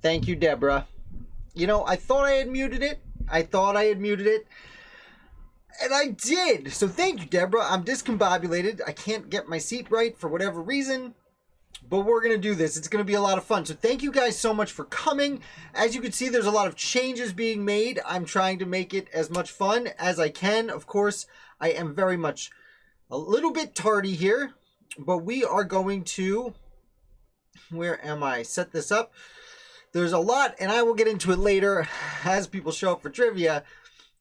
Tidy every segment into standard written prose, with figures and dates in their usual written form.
Thank you, Deborah. You know, I thought I had muted it. And I did. So thank you, Deborah. I'm discombobulated. I can't get my seat right for whatever reason. But we're going to do this. It's going to be a lot of fun. So thank you guys so much for coming. As you can see, there's a lot of changes being made. I'm trying to make it as much fun as I can. Of course, I am very much a little bit tardy here. But we are going to... Where am I? Set this up. There's a lot, and I will get into it later as people show up for trivia.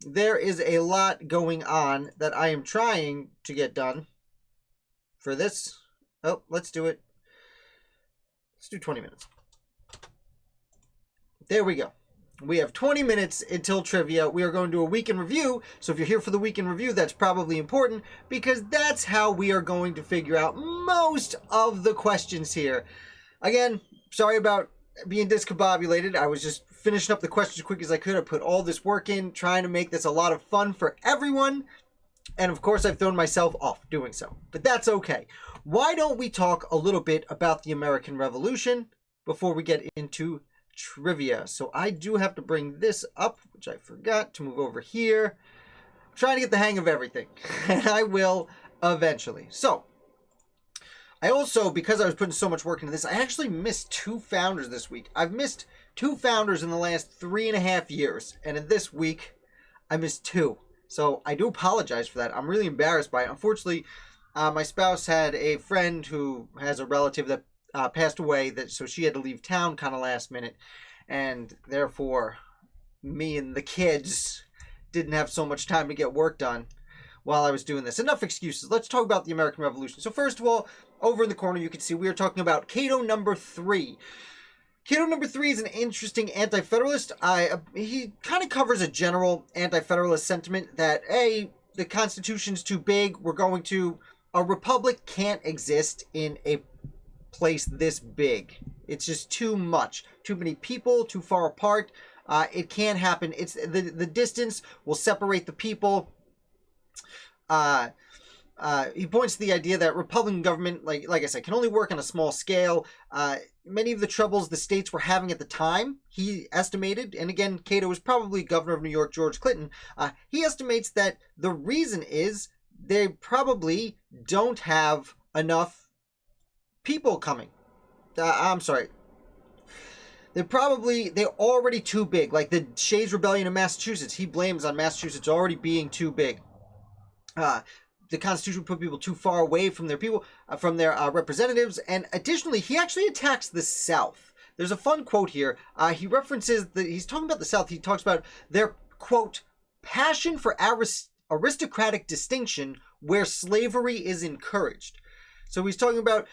There is a lot going on that I am trying to get done for this. Oh, let's do it. Let's do 20 minutes. There we go. We have 20 minutes until trivia. We are going to do a week in review. So if you're here for the week in review, that's probably important because that's how we are going to figure out most of the questions here. Again, sorry about being discombobulated. I was just finishing up the questions as quick as I could. I put all this work in, trying to make this a lot of fun for everyone. And of course, I've thrown myself off doing so. But that's okay. Why don't we talk a little bit about the American Revolution before we get into trivia? So I do have to bring this up, which I forgot to move over here. I'm trying to get the hang of everything. And I will eventually. So I also, because I was putting so much work into this, I actually missed 2 founders this week. I've missed 2 founders in the last 3.5 years. And in this week, I missed 2. So I do apologize for that. I'm really embarrassed by it. Unfortunately, my spouse had a friend who has a relative that passed away, so she had to leave town kind of last minute. And therefore, me and the kids didn't have so much time to get work done while I was doing this. Enough excuses. Let's talk about the American Revolution. So first of all, over in the corner, you can see we are talking about Cato number 3. Cato number 3 is an interesting anti-federalist. He kind of covers a general anti-federalist sentiment that, A, the Constitution's too big. A republic can't exist in a place this big. It's just too much. Too many people, too far apart. It can't happen. It's the distance will separate the people. He points to the idea that Republican government, like I said, can only work on a small scale. Many of the troubles the states were having at the time, he estimated, and again, Cato was probably governor of New York, George Clinton. He estimates that the reason is they probably don't have enough people coming. I'm sorry. They're already too big. Like the Shays Rebellion in Massachusetts, he blames on Massachusetts already being too big. The Constitution put people too far away from their people, from their representatives, and additionally, he actually attacks the South. There's a fun quote here. He references he's talking about the South. He talks about their quote passion for aristocratic distinction where slavery is encouraged. So he's talking about,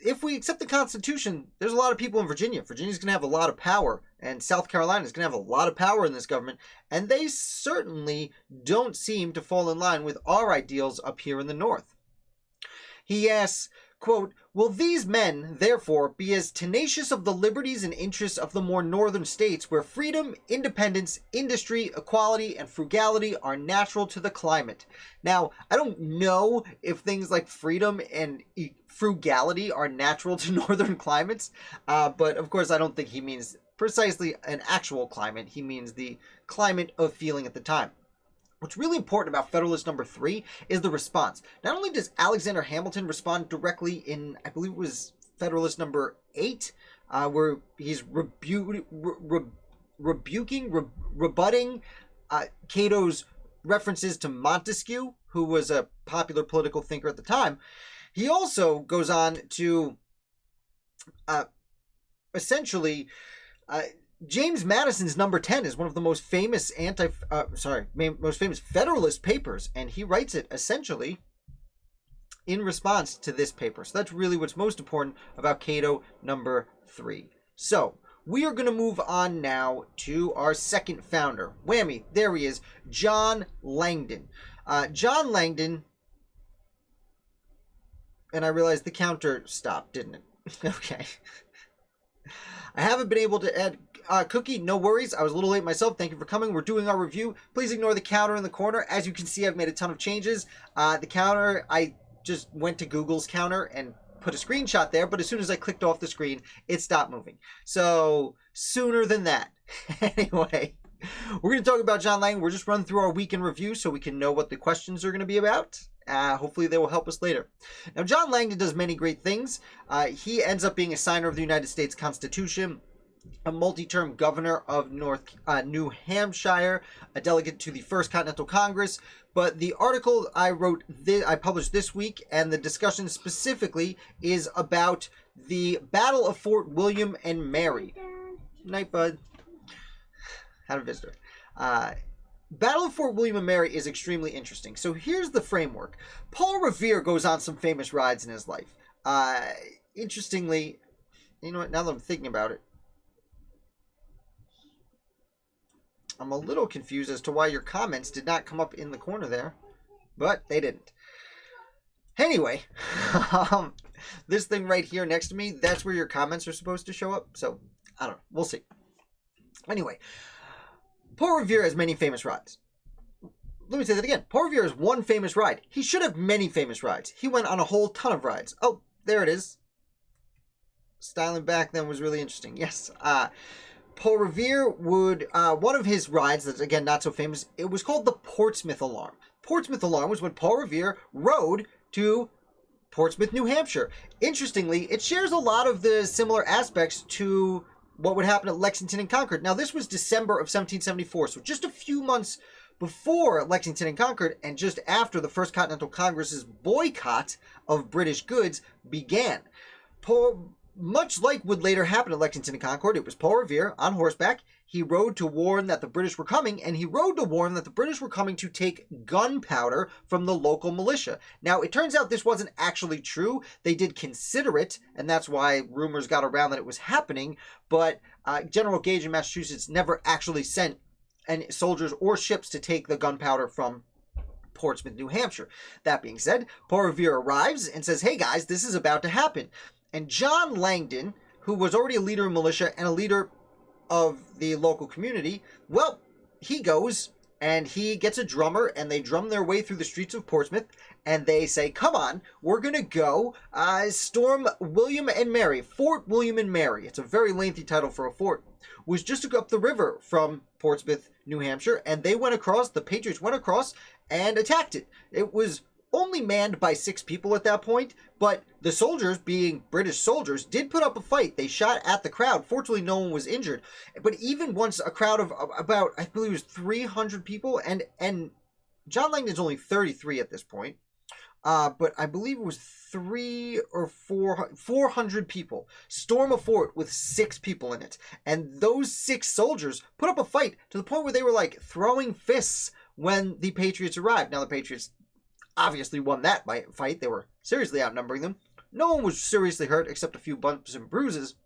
if we accept the Constitution, there's a lot of people in Virginia. Virginia's going to have a lot of power, and South Carolina is going to have a lot of power in this government, and they certainly don't seem to fall in line with our ideals up here in the North. He asks, quote, will these men, therefore, be as tenacious of the liberties and interests of the more northern states where freedom, independence, industry, equality, and frugality are natural to the climate? Now, I don't know if things like freedom and frugality are natural to northern climates, but of course I don't think he means precisely an actual climate. He means the climate of feeling at the time. What's really important about Federalist number 3 is the response. Not only does Alexander Hamilton respond directly in, I believe it was Federalist number 8, where he's rebutting Cato's references to Montesquieu, who was a popular political thinker at the time. He also goes on to essentially... James Madison's number 10 is one of the most famous most famous Federalist papers, and he writes it essentially in response to this paper. So that's really what's most important about Cato number 3. So we are going to move on now to our second founder. Whammy, there he is, John Langdon. John Langdon, and I realized the counter stopped, didn't it? Okay. I haven't been able to add Cookie, no worries. I was a little late myself. Thank you for coming. We're doing our review. Please ignore the counter in the corner. As you can see, I've made a ton of changes. The counter, I just went to Google's counter and put a screenshot there, but as soon as I clicked off the screen, it stopped moving. So sooner than that. Anyway, we're going to talk about John Langdon. We're just running through our week in review so we can know what the questions are going to be about. Hopefully they will help us later. Now, John Langdon does many great things. He ends up being a signer of the United States Constitution, a multi-term governor of New Hampshire, a delegate to the First Continental Congress. But the article I published this week, and the discussion specifically is about the Battle of Fort William and Mary. Night, bud. Had a visitor. Battle of Fort William and Mary is extremely interesting. So here's the framework. Paul Revere goes on some famous rides in his life. Interestingly, you know what, now that I'm thinking about it, I'm a little confused as to why your comments did not come up in the corner there, but they didn't. Anyway, this thing right here next to me, that's where your comments are supposed to show up. So, I don't know. We'll see. Anyway, Paul Revere has many famous rides. Let me say that again. Paul Revere has one famous ride. He should have many famous rides. He went on a whole ton of rides. Oh, there it is. Styling back then was really interesting. Yes. Paul Revere would, one of his rides that's, again, not so famous, it was called the Portsmouth Alarm. Portsmouth Alarm was when Paul Revere rode to Portsmouth, New Hampshire. Interestingly, it shares a lot of the similar aspects to what would happen at Lexington and Concord. Now, this was December of 1774, so just a few months before Lexington and Concord and just after the First Continental Congress's boycott of British goods began. Much like would later happen at Lexington and Concord, it was Paul Revere on horseback. He rode to warn that the British were coming, and he rode to warn that the British were coming to take gunpowder from the local militia. Now, it turns out this wasn't actually true. They did consider it, and that's why rumors got around that it was happening, but General Gage in Massachusetts never actually sent any soldiers or ships to take the gunpowder from Portsmouth, New Hampshire. That being said, Paul Revere arrives and says, hey guys, this is about to happen. And John Langdon, who was already a leader of militia and a leader of the local community, well, he goes and he gets a drummer and they drum their way through the streets of Portsmouth and they say, come on, we're going to go storm William and Mary, Fort William and Mary. It's a very lengthy title for a fort. It was just up the river from Portsmouth, New Hampshire, and they went across, the Patriots went across and attacked it. It was only manned by 6 people at that point, but the soldiers, being British soldiers, did put up a fight. They shot at the crowd. Fortunately, no one was injured. But even once a crowd of about, I believe it was 300 people, and John Langdon's only 33 at this point, but I believe it was 400 people storm a fort with 6 people in it. And those 6 soldiers put up a fight to the point where they were like throwing fists when the Patriots arrived. Now, the Patriots obviously won that fight. They were seriously outnumbering them. No one was seriously hurt except a few bumps and bruises.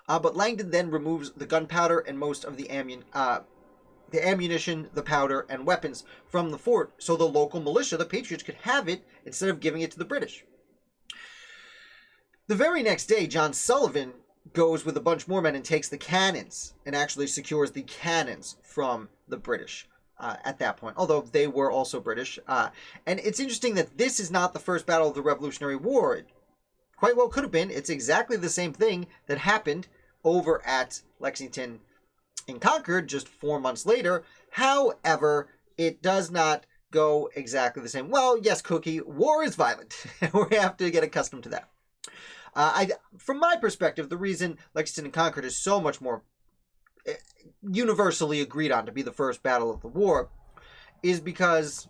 But Langdon then removes the gunpowder and most of the ammunition, the powder, and weapons from the fort so the local militia, the Patriots, could have it instead of giving it to the British. The very next day, John Sullivan goes with a bunch more men and takes the cannons and actually secures the cannons from the British. At that point, although they were also British. And it's interesting that this is not the first battle of the Revolutionary War. It quite well could have been. It's exactly the same thing that happened over at Lexington and Concord just 4 months later. However, it does not go exactly the same. Well, yes, Cookie, war is violent. We have to get accustomed to that. From my perspective, the reason Lexington and Concord is so much more universally agreed on to be the first battle of the war is because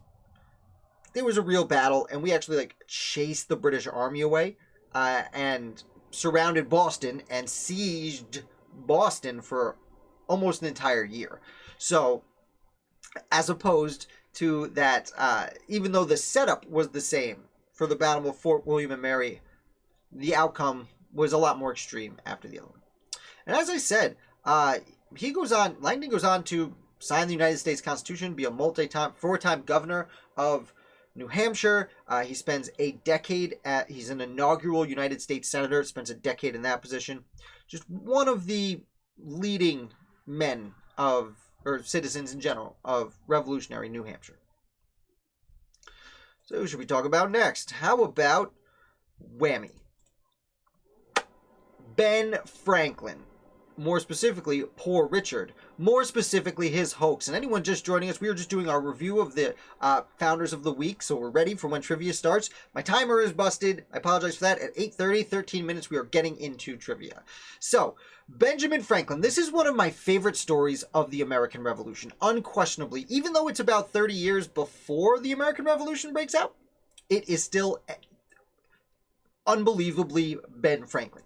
there was a real battle and we actually chased the British army away and surrounded Boston and sieged Boston for almost an entire year. So as opposed to that, even though the setup was the same for the Battle of Fort William and Mary, the outcome was a lot more extreme after the other one. And as I said, Langdon goes on to sign the United States Constitution, be a 4-time governor of New Hampshire. He spends a decade he's an inaugural United States Senator, spends a decade in that position. Just one of the leading men or citizens in general, of revolutionary New Hampshire. So who should we talk about next? How about Whammy? Ben Franklin. More specifically, Poor Richard. More specifically, his hoax. And anyone just joining us, we are just doing our review of the Founders of the Week, so we're ready for when trivia starts. My timer is busted. I apologize for that. At 8:30, 13 minutes, we are getting into trivia. So, Benjamin Franklin. This is one of my favorite stories of the American Revolution, unquestionably. Even though it's about 30 years before the American Revolution breaks out, it is still unbelievably Ben Franklin.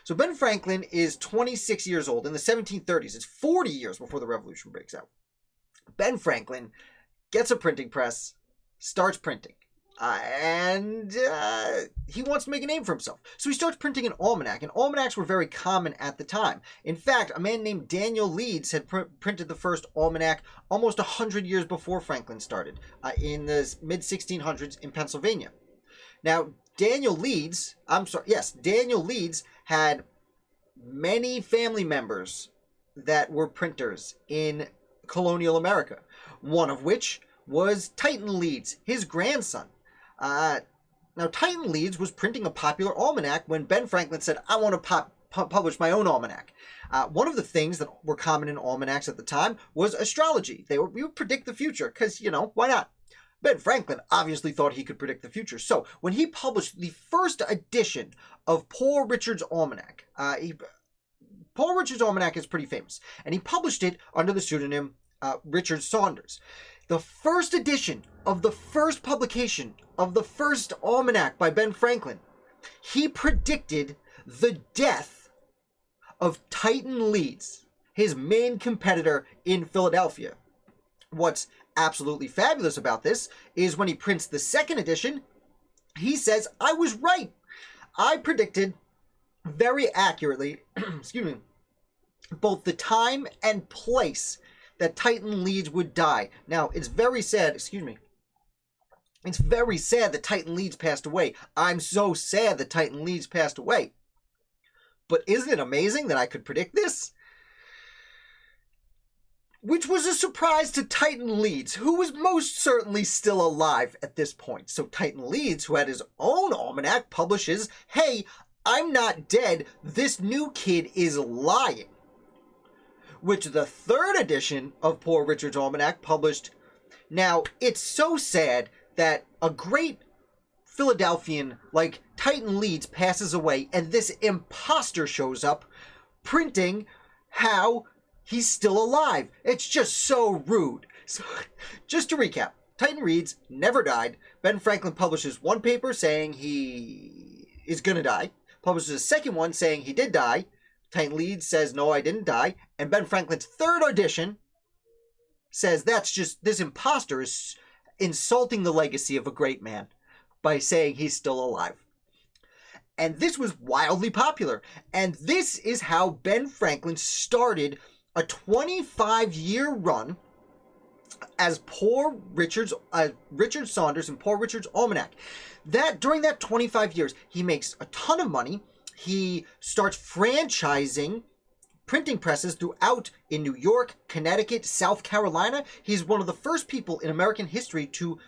So Ben Franklin is 26 years old in the 1730s. It's 40 years before the Revolution breaks out. Ben Franklin gets a printing press, starts printing, and he wants to make a name for himself. So he starts printing an almanac, and almanacs were very common at the time. In fact, a man named Daniel Leeds had printed the first almanac almost 100 years before Franklin started, in the mid-1600s in Pennsylvania. Now, Daniel Leeds had many family members that were printers in colonial America, one of which was Titan Leeds, his grandson. Now, Titan Leeds was printing a popular almanac when Ben Franklin said, I want to publish my own almanac. One of the things that were common in almanacs at the time was astrology. We would predict the future because, why not? Ben Franklin obviously thought he could predict the future. So when he published the first edition of Poor Richard's Almanac, Poor Richard's Almanac is pretty famous, and he published it under the pseudonym Richard Saunders. The first edition of the first publication of the first almanac by Ben Franklin, he predicted the death of Titan Leeds, his main competitor in Philadelphia. What's absolutely fabulous about this is when he prints the second edition, he says, I was right. I predicted very accurately, both the time and place that Titan Leeds would die. Now, it's very sad, it's very sad that Titan Leeds passed away. I'm so sad that Titan Leeds passed away. But isn't it amazing that I could predict this? Which was a surprise to Titan Leeds, who was most certainly still alive at this point. So Titan Leeds, who had his own almanac, publishes, hey, I'm not dead, this new kid is lying. Which the third edition of Poor Richard's Almanac published. Now, it's so sad that a great Philadelphian like Titan Leeds passes away, and this imposter shows up printing how he's still alive. It's just so rude. So, just to recap, Titan Leeds never died. Ben Franklin publishes one paper saying he is going to die. Publishes a second one saying he did die. Titan Leeds says, no, I didn't die. And Ben Franklin's third edition says this imposter is insulting the legacy of a great man by saying he's still alive. And this was wildly popular. And this is how Ben Franklin started a 25-year run as Richard Saunders and Poor Richard's Almanac. During that 25 years, he makes a ton of money. He starts franchising printing presses throughout in New York, Connecticut, South Carolina. He's one of the first people in American history to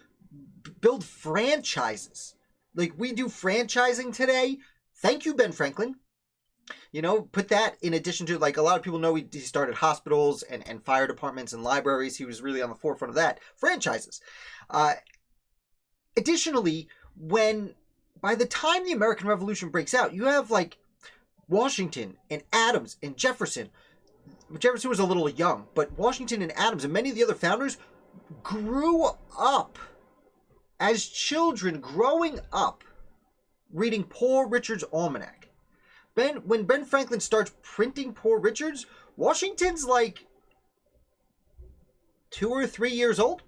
build franchises. Like we do franchising today. Thank you, Ben Franklin. Put that in addition to, like, a lot of people know he started hospitals and fire departments and libraries. He was really on the forefront of that. Franchises. Additionally, by the time the American Revolution breaks out, you have, like, Washington and Adams and Jefferson. Jefferson was a little young, but Washington and Adams and many of the other founders grew up as children growing up reading Poor Richard's Almanac. When Ben Franklin starts printing Poor Richard's, Washington's like 2 or 3 years old.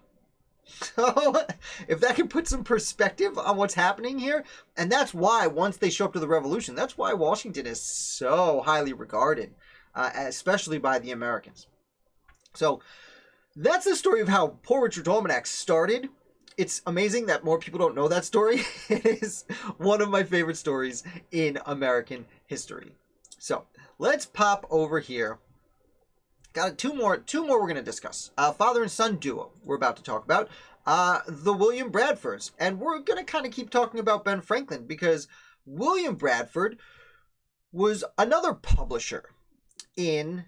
So, if that can put some perspective on what's happening here, and that's why once they show up to the Revolution, that's why Washington is so highly regarded, especially by the Americans. So, that's the story of how Poor Richard's Almanac started. It's amazing that more people don't know that story. It is one of my favorite stories in American history. So, let's pop over here. Got two more we're going to discuss. Father and son duo we're about to talk about. The William Bradfords. And we're going to kind of keep talking about Ben Franklin because William Bradford was another publisher in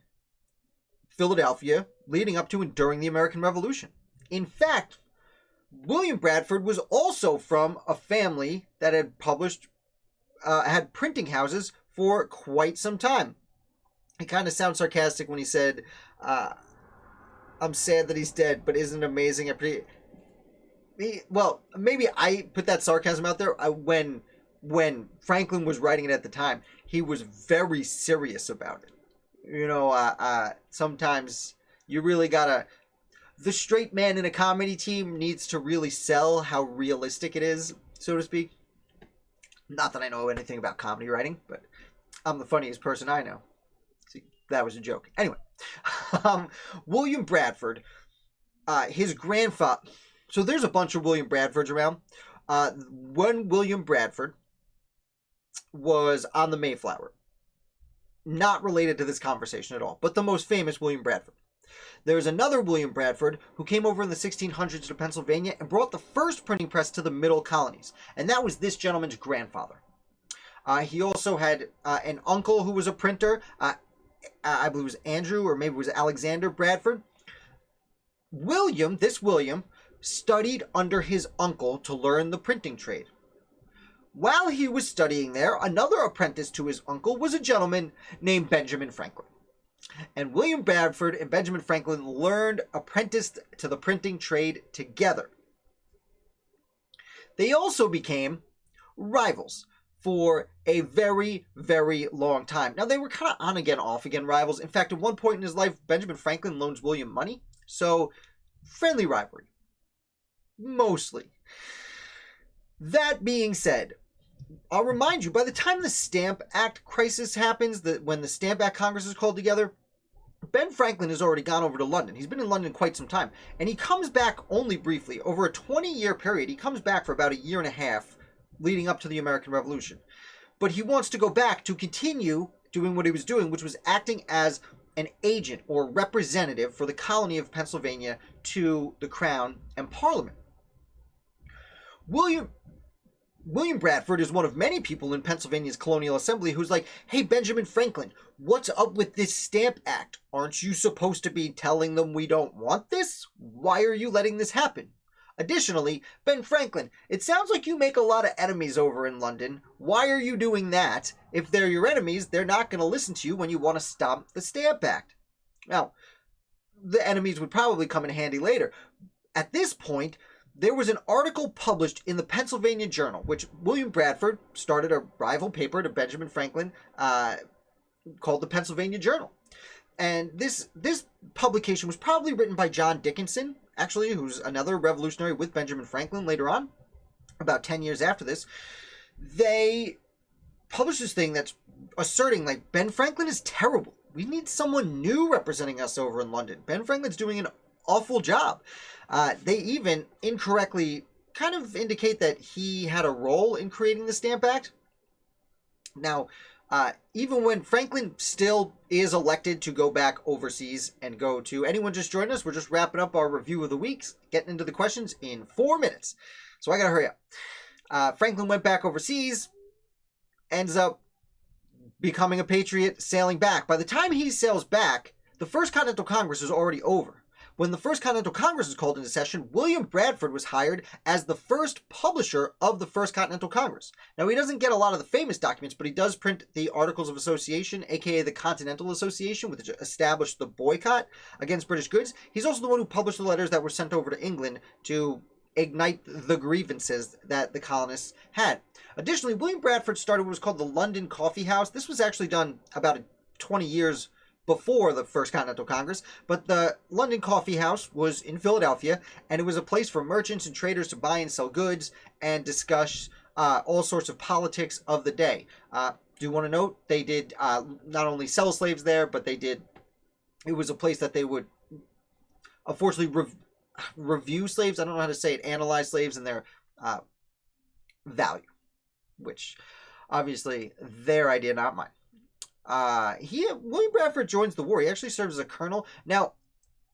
Philadelphia leading up to and during the American Revolution. In fact, William Bradford was also from a family that had had printing houses for quite some time. He kind of sounds sarcastic when he said, I'm sad that he's dead, but isn't it amazing? Well, maybe I put that sarcasm out there. When Franklin was writing it at the time, he was very serious about it. Sometimes you really gotta... The straight man in a comedy team needs to really sell how realistic it is, so to speak. Not that I know anything about comedy writing, but I'm the funniest person I know. See, that was a joke. Anyway, William Bradford, his grandfather... So there's a bunch of William Bradfords around. When William Bradford was on the Mayflower, not related to this conversation at all, but the most famous William Bradford. There's another William Bradford who came over in the 1600s to Pennsylvania and brought the first printing press to the middle colonies, and that was this gentleman's grandfather. He also had an uncle who was a printer. I believe it was Andrew, or maybe it was Alexander Bradford. William studied under his uncle to learn the printing trade. While he was studying there, another apprentice to his uncle was a gentleman named Benjamin Franklin. And William Bradford and Benjamin Franklin apprenticed to the printing trade together. They also became rivals for a very, very long time. Now, they were kind of on again, off again rivals. In fact, at one point in his life, Benjamin Franklin loans William money. So, friendly rivalry. Mostly. That being said, I'll remind you, by the time the Stamp Act crisis happens, when the Stamp Act Congress is called together, Ben Franklin has already gone over to London. He's been in London quite some time. And he comes back only briefly. Over a 20-year period, he comes back for about a year and a half leading up to the American Revolution. But he wants to go back to continue doing what he was doing, which was acting as an agent or representative for the colony of Pennsylvania to the Crown and Parliament. William Bradford is one of many people in Pennsylvania's colonial assembly who's like, hey, Benjamin Franklin, what's up with this Stamp Act? Aren't you supposed to be telling them we don't want this? Why are you letting this happen? Additionally, Ben Franklin, it sounds like you make a lot of enemies over in London. Why are you doing that? If they're your enemies, they're not going to listen to you when you want to stop the Stamp Act. Now, the enemies would probably come in handy later. At this point, there was an article published in the Pennsylvania Journal, which William Bradford started a rival paper to Benjamin Franklin called the Pennsylvania Journal. And this publication was probably written by John Dickinson, actually, who's another revolutionary with Benjamin Franklin later on, about 10 years after this. They published this thing that's asserting, like, Ben Franklin is terrible. We need someone new representing us over in London. Ben Franklin's doing an awful job. They even incorrectly kind of indicate that he had a role in creating the Stamp Act. Now, even when Franklin still is elected to go back overseas and go to... Anyone just joined us? We're just wrapping up our review of the weeks, getting into the questions in 4 minutes. So I gotta hurry up. Franklin went back overseas, ends up becoming a patriot, sailing back. By the time he sails back, the First Continental Congress is already over. When the First Continental Congress was called into session, William Bradford was hired as the first publisher of the First Continental Congress. Now, he doesn't get a lot of the famous documents, but he does print the Articles of Association, aka the Continental Association, which established the boycott against British goods. He's also the one who published the letters that were sent over to England to ignite the grievances that the colonists had. Additionally, William Bradford started what was called the London Coffee House. This was actually done about 20 years before the First Continental Congress, but the London Coffee House was in Philadelphia, and it was a place for merchants and traders to buy and sell goods and discuss all sorts of politics of the day. Do want to note, they did not only sell slaves there, but it was a place that they would unfortunately review slaves. I don't know how to say it, analyze slaves and their value, which obviously their idea, not mine. William Bradford joins the war. He actually serves as a colonel. Now,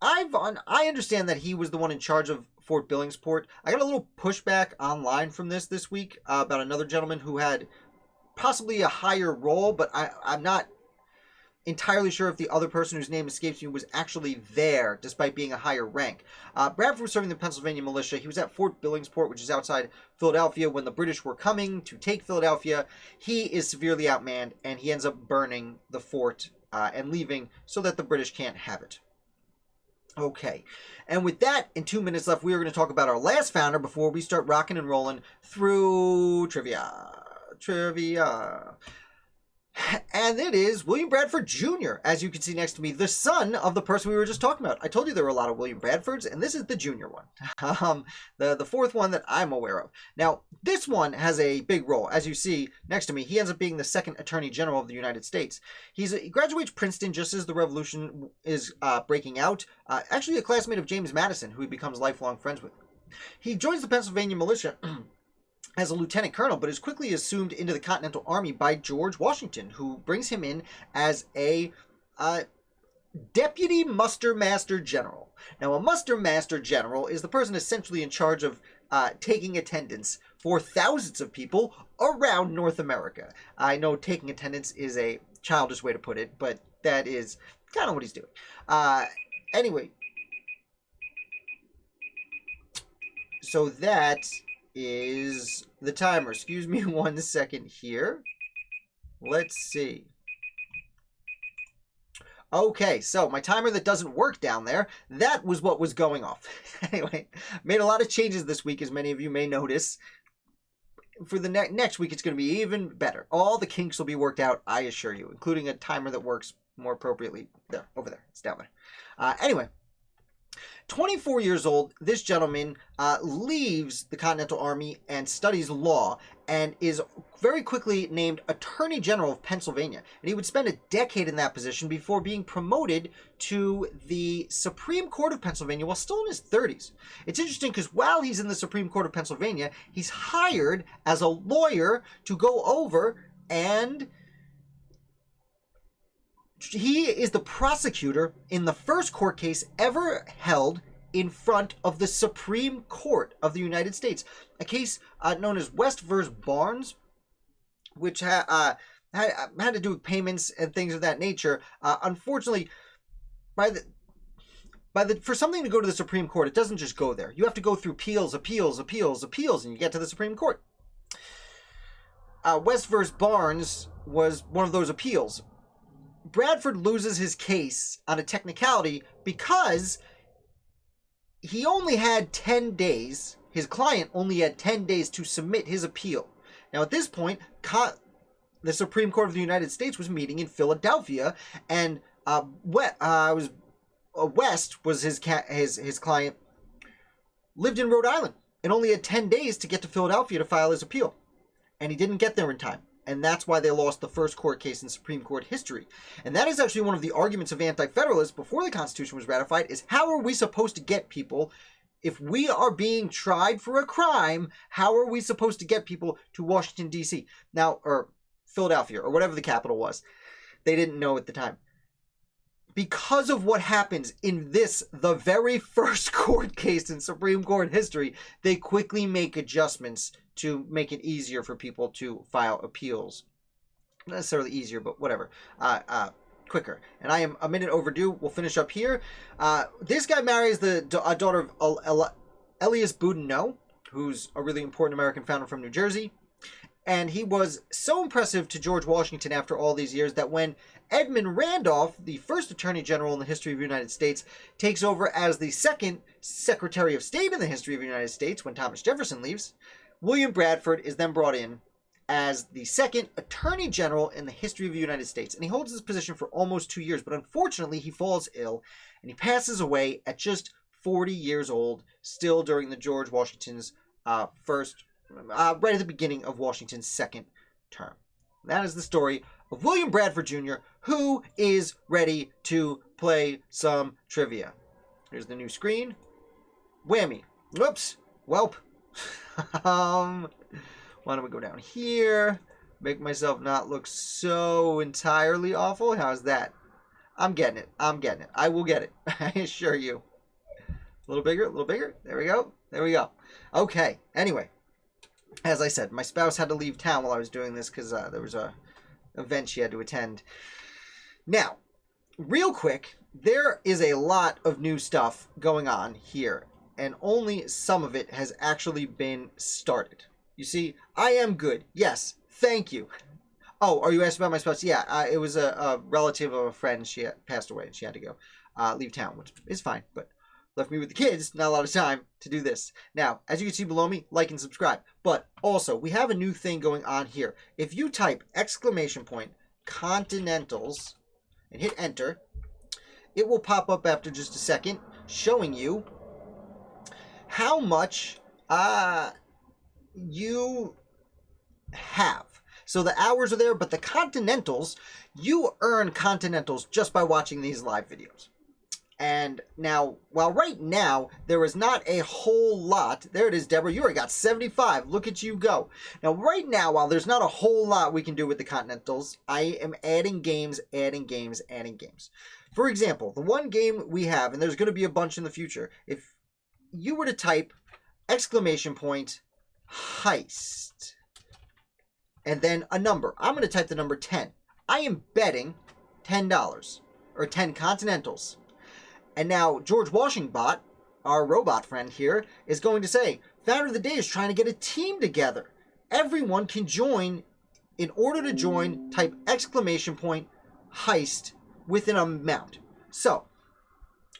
I understand that he was the one in charge of Fort Billingsport. I got a little pushback online from this week about another gentleman who had possibly a higher role, but I'm not entirely sure if the other person whose name escapes me was actually there, despite being a higher rank. Bradford was serving the Pennsylvania militia. He was at Fort Billingsport, which is outside Philadelphia, when the British were coming to take Philadelphia. He is severely outmanned, and he ends up burning the fort and leaving so that the British can't have it. Okay, and with that, in 2 minutes left, we are going to talk about our last founder before we start rocking and rolling through trivia. And it is William Bradford Jr., as you can see next to me, the son of the person we were just talking about. I told you there were a lot of William Bradfords, and this is the junior one. The fourth one that I'm aware of. Now, this one has a big role. As you see next to me, he ends up being the second Attorney General of the United States. He graduates Princeton just as the Revolution is breaking out. Actually, a classmate of James Madison, who he becomes lifelong friends with. He joins the Pennsylvania militia as a lieutenant colonel, but is quickly assumed into the Continental Army by George Washington, who brings him in as a deputy muster master general. Now, a muster master general is the person essentially in charge of taking attendance for thousands of people around North America. I know taking attendance is a childish way to put it, but that is kind of what he's doing. Anyway, so that is the timer. Excuse me 1 second here. Let's see. Okay, so my timer that doesn't work down there, that was what was going off. Anyway, made a lot of changes this week, as many of you may notice. For the next week, it's going to be even better. All the kinks will be worked out, I assure you, including a timer that works more appropriately. There, over there. It's down there. Anyway. 24 years old, this gentleman leaves the Continental Army and studies law and is very quickly named Attorney General of Pennsylvania. And he would spend a decade in that position before being promoted to the Supreme Court of Pennsylvania while still in his 30s. It's interesting because while he's in the Supreme Court of Pennsylvania, he's hired as a lawyer to go over and he is the prosecutor in the first court case ever held in front of the Supreme Court of the United States. A case known as West v. Barnes, which had to do with payments and things of that nature. Unfortunately, for something to go to the Supreme Court, it doesn't just go there. You have to go through appeals, and you get to the Supreme Court. West v. Barnes was one of those appeals. Bradford loses his case on a technicality because he only had 10 days, his client only had 10 days to submit his appeal. Now at this point, the Supreme Court of the United States was meeting in Philadelphia, and West was his client, lived in Rhode Island, and only had 10 days to get to Philadelphia to file his appeal. And he didn't get there in time. And that's why they lost the first court case in Supreme Court history. And that is actually one of the arguments of anti-federalists before the Constitution was ratified, is how are we supposed to get people, if we are being tried for a crime, how are we supposed to get people to Washington, D.C.? Now, or Philadelphia, or whatever the capital was. They didn't know at the time. Because of what happens in the very first court case in Supreme Court history, they quickly make adjustments to make it easier for people to file appeals. Not necessarily easier, but whatever. Quicker. And I am a minute overdue. We'll finish up here. This guy marries a daughter of Elias Boudinot, who's a really important American founder from New Jersey. And he was so impressive to George Washington after all these years that when Edmund Randolph, the first Attorney General in the history of the United States, takes over as the second Secretary of State in the history of the United States when Thomas Jefferson leaves, William Bradford is then brought in as the second Attorney General in the history of the United States. And he holds this position for almost 2 years, but unfortunately he falls ill and he passes away at just 40 years old, still during the George Washington's right at the beginning of Washington's second term. That is the story of William Bradford Jr., who is ready to play some trivia. Here's the new screen. Whammy. Whoops. Welp. Why don't we go down here? Make myself not look so entirely awful. How's that? I'm getting it. I will get it. I assure you. A little bigger, a little bigger. There we go. Okay. Anyway. As I said, my spouse had to leave town while I was doing this because there was a event she had to attend. Now, real quick, there is a lot of new stuff going on here, and only some of it has actually been started. You see, I am good. Yes, thank you. Oh, are you asking about my spouse? Yeah, it was a relative of a friend. She had passed away, and she had to go leave town, which is fine, but left me with the kids, not a lot of time to do this. Now, as you can see below me, like and subscribe. But also, we have a new thing going on here. If you type !Continentals and hit enter, it will pop up after just a second showing you how much you have. So the hours are there, but the Continentals, you earn Continentals just by watching these live videos. And now, while right now, there is not a whole lot. There it is, Deborah. You already got 75. Look at you go. Now, right now, while there's not a whole lot we can do with the Continentals, I am adding games, adding games, adding games. For example, the one game we have, and there's going to be a bunch in the future, if you were to type !Heist, and then a number. I'm going to type the number 10. I am betting $10, or 10 Continentals. And now George Washington, our robot friend here, is going to say, Founder of the Day is trying to get a team together. Everyone can join. In order to join, type !Heist with an amount. So,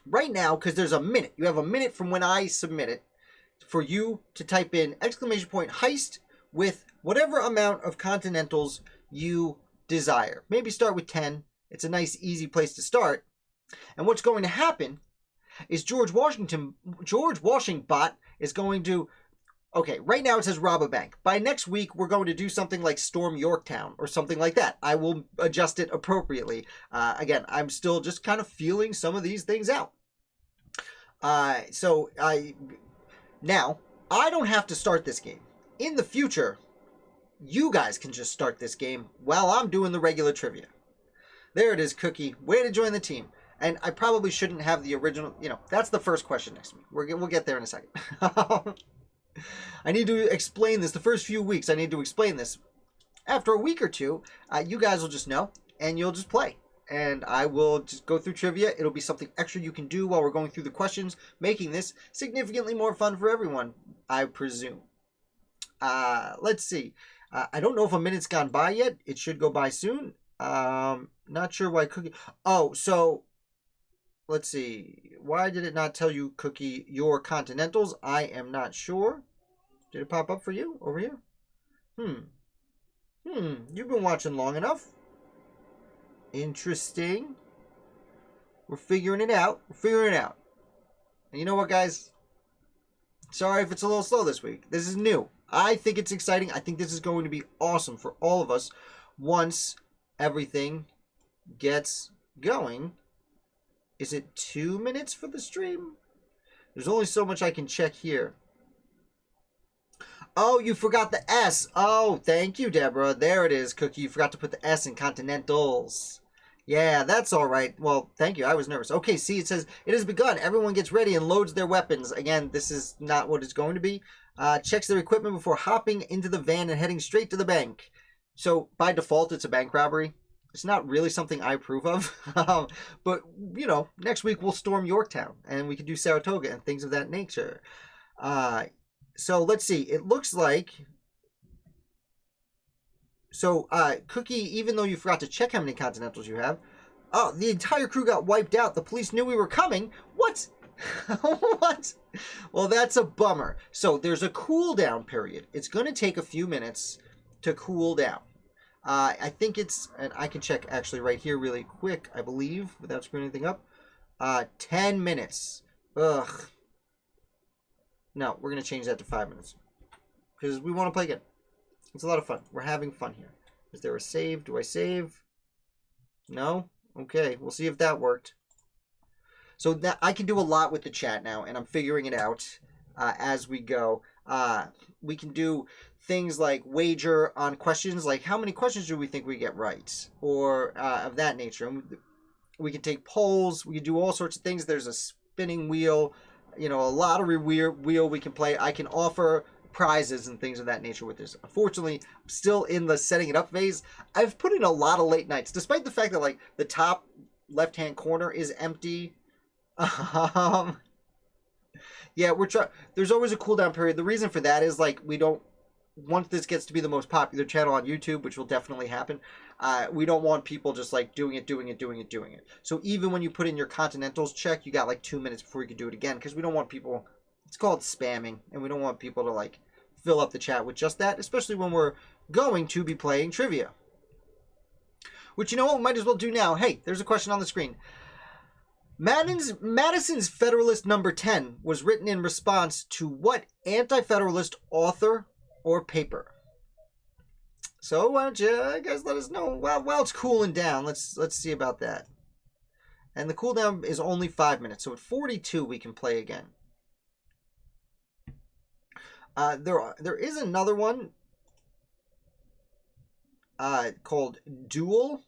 right now, because there's a minute, you have a minute from when I submit it, for you to type in !Heist with whatever amount of Continentals you desire. Maybe start with 10. It's a nice, easy place to start. And what's going to happen is George Washington Bot is going to, okay, right now it says rob a bank. By next week, we're going to do something like storm Yorktown or something like that. I will adjust it appropriately. Again, I'm still just kind of feeling some of these things out. Now, I don't have to start this game. In the future, you guys can just start this game while I'm doing the regular trivia. There it is, Cookie. Way to join the team. And I probably shouldn't have the original, that's the first question next week. We'll get there in a second. I need to explain this. The first few weeks, I need to explain this. After a week or two, you guys will just know, and you'll just play. And I will just go through trivia. It'll be something extra you can do while we're going through the questions, making this significantly more fun for everyone, I presume. Let's see. I don't know if a minute's gone by yet. It should go by soon. Not sure why Cookie... Oh, so... Let's see. Why did it not tell you, Cookie, your Continentals? I am not sure. Did it pop up for you over here? You've been watching long enough. Interesting. We're figuring it out. And you know what, guys? Sorry if it's a little slow this week. This is new. I think it's exciting. I think this is going to be awesome for all of us once everything gets going. Is it 2 minutes for the stream? There's only so much I can check here. Oh, you forgot the S. Oh, thank you, Deborah. There it is, Cookie. You forgot to put the S in Continentals. Yeah, that's all right. Well, thank you. I was nervous. Okay, see, it says, it has begun. Everyone gets ready and loads their weapons. Again, this is not what it's going to be. Checks their equipment before hopping into the van and heading straight to the bank. So, by default, it's a bank robbery. It's not really something I approve of. But, next week we'll storm Yorktown. And we can do Saratoga and things of that nature. So, let's see. It looks like... So, Cookie, even though you forgot to check how many Continentals you have... Oh, the entire crew got wiped out. The police knew we were coming. What? What? Well, that's a bummer. So, there's a cooldown period. It's going to take a few minutes to cool down. I think it's, and I can check actually right here really quick, I believe, without screwing anything up. 10 minutes. Ugh. No, we're going to change that to 5 minutes. Because we want to play again. It's a lot of fun. We're having fun here. Is there a save? Do I save? No? Okay, we'll see if that worked. So that, I can do a lot with the chat now, and I'm figuring it out as we go. We can do things like wager on questions, like how many questions do we think we get right, or of that nature. And we can take polls. We can do all sorts of things. There's a spinning wheel, a lottery wheel we can play. I can offer prizes and things of that nature with this. Unfortunately, I'm still in the setting it up phase. I've put in a lot of late nights, despite the fact that like the top left-hand corner is empty. Yeah, there's always a cooldown period. The reason for that is like we don't, once this gets to be the most popular channel on YouTube, which will definitely happen, we don't want people just like doing it. So even when you put in your Continentals check, you got like 2 minutes before you can do it again, because we don't want people, it's called spamming, and we don't want people to like fill up the chat with just that, especially when we're going to be playing trivia. Which, you know what, we might as well do now. Hey, there's a question on the screen. Madison's Federalist number 10 was written in response to what anti-federalist author or paper? So why don't you guys let us know while it's cooling down. Let's see about that. And the cooldown is only 5 minutes, so at 42 we can play again. There is another one called Duel.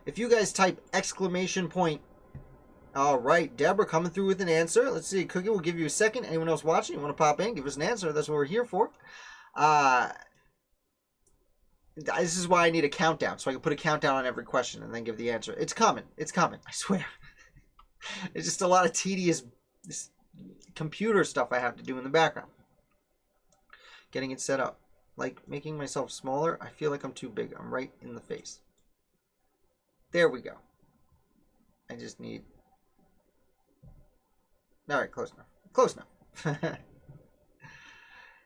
If you guys type exclamation point. All right, Deborah coming through with an answer. Let's see. Cookie, will give you a second. Anyone else watching? You want to pop in? Give us an answer. That's what we're here for. This is why I need a countdown, so I can put a countdown on every question and then give the answer. It's coming. It's coming. I swear. It's just a lot of tedious computer stuff I have to do in the background. Getting it set up. Like making myself smaller. I feel like I'm too big. I'm right in the face. There we go. I just need... All right, close enough. Close enough.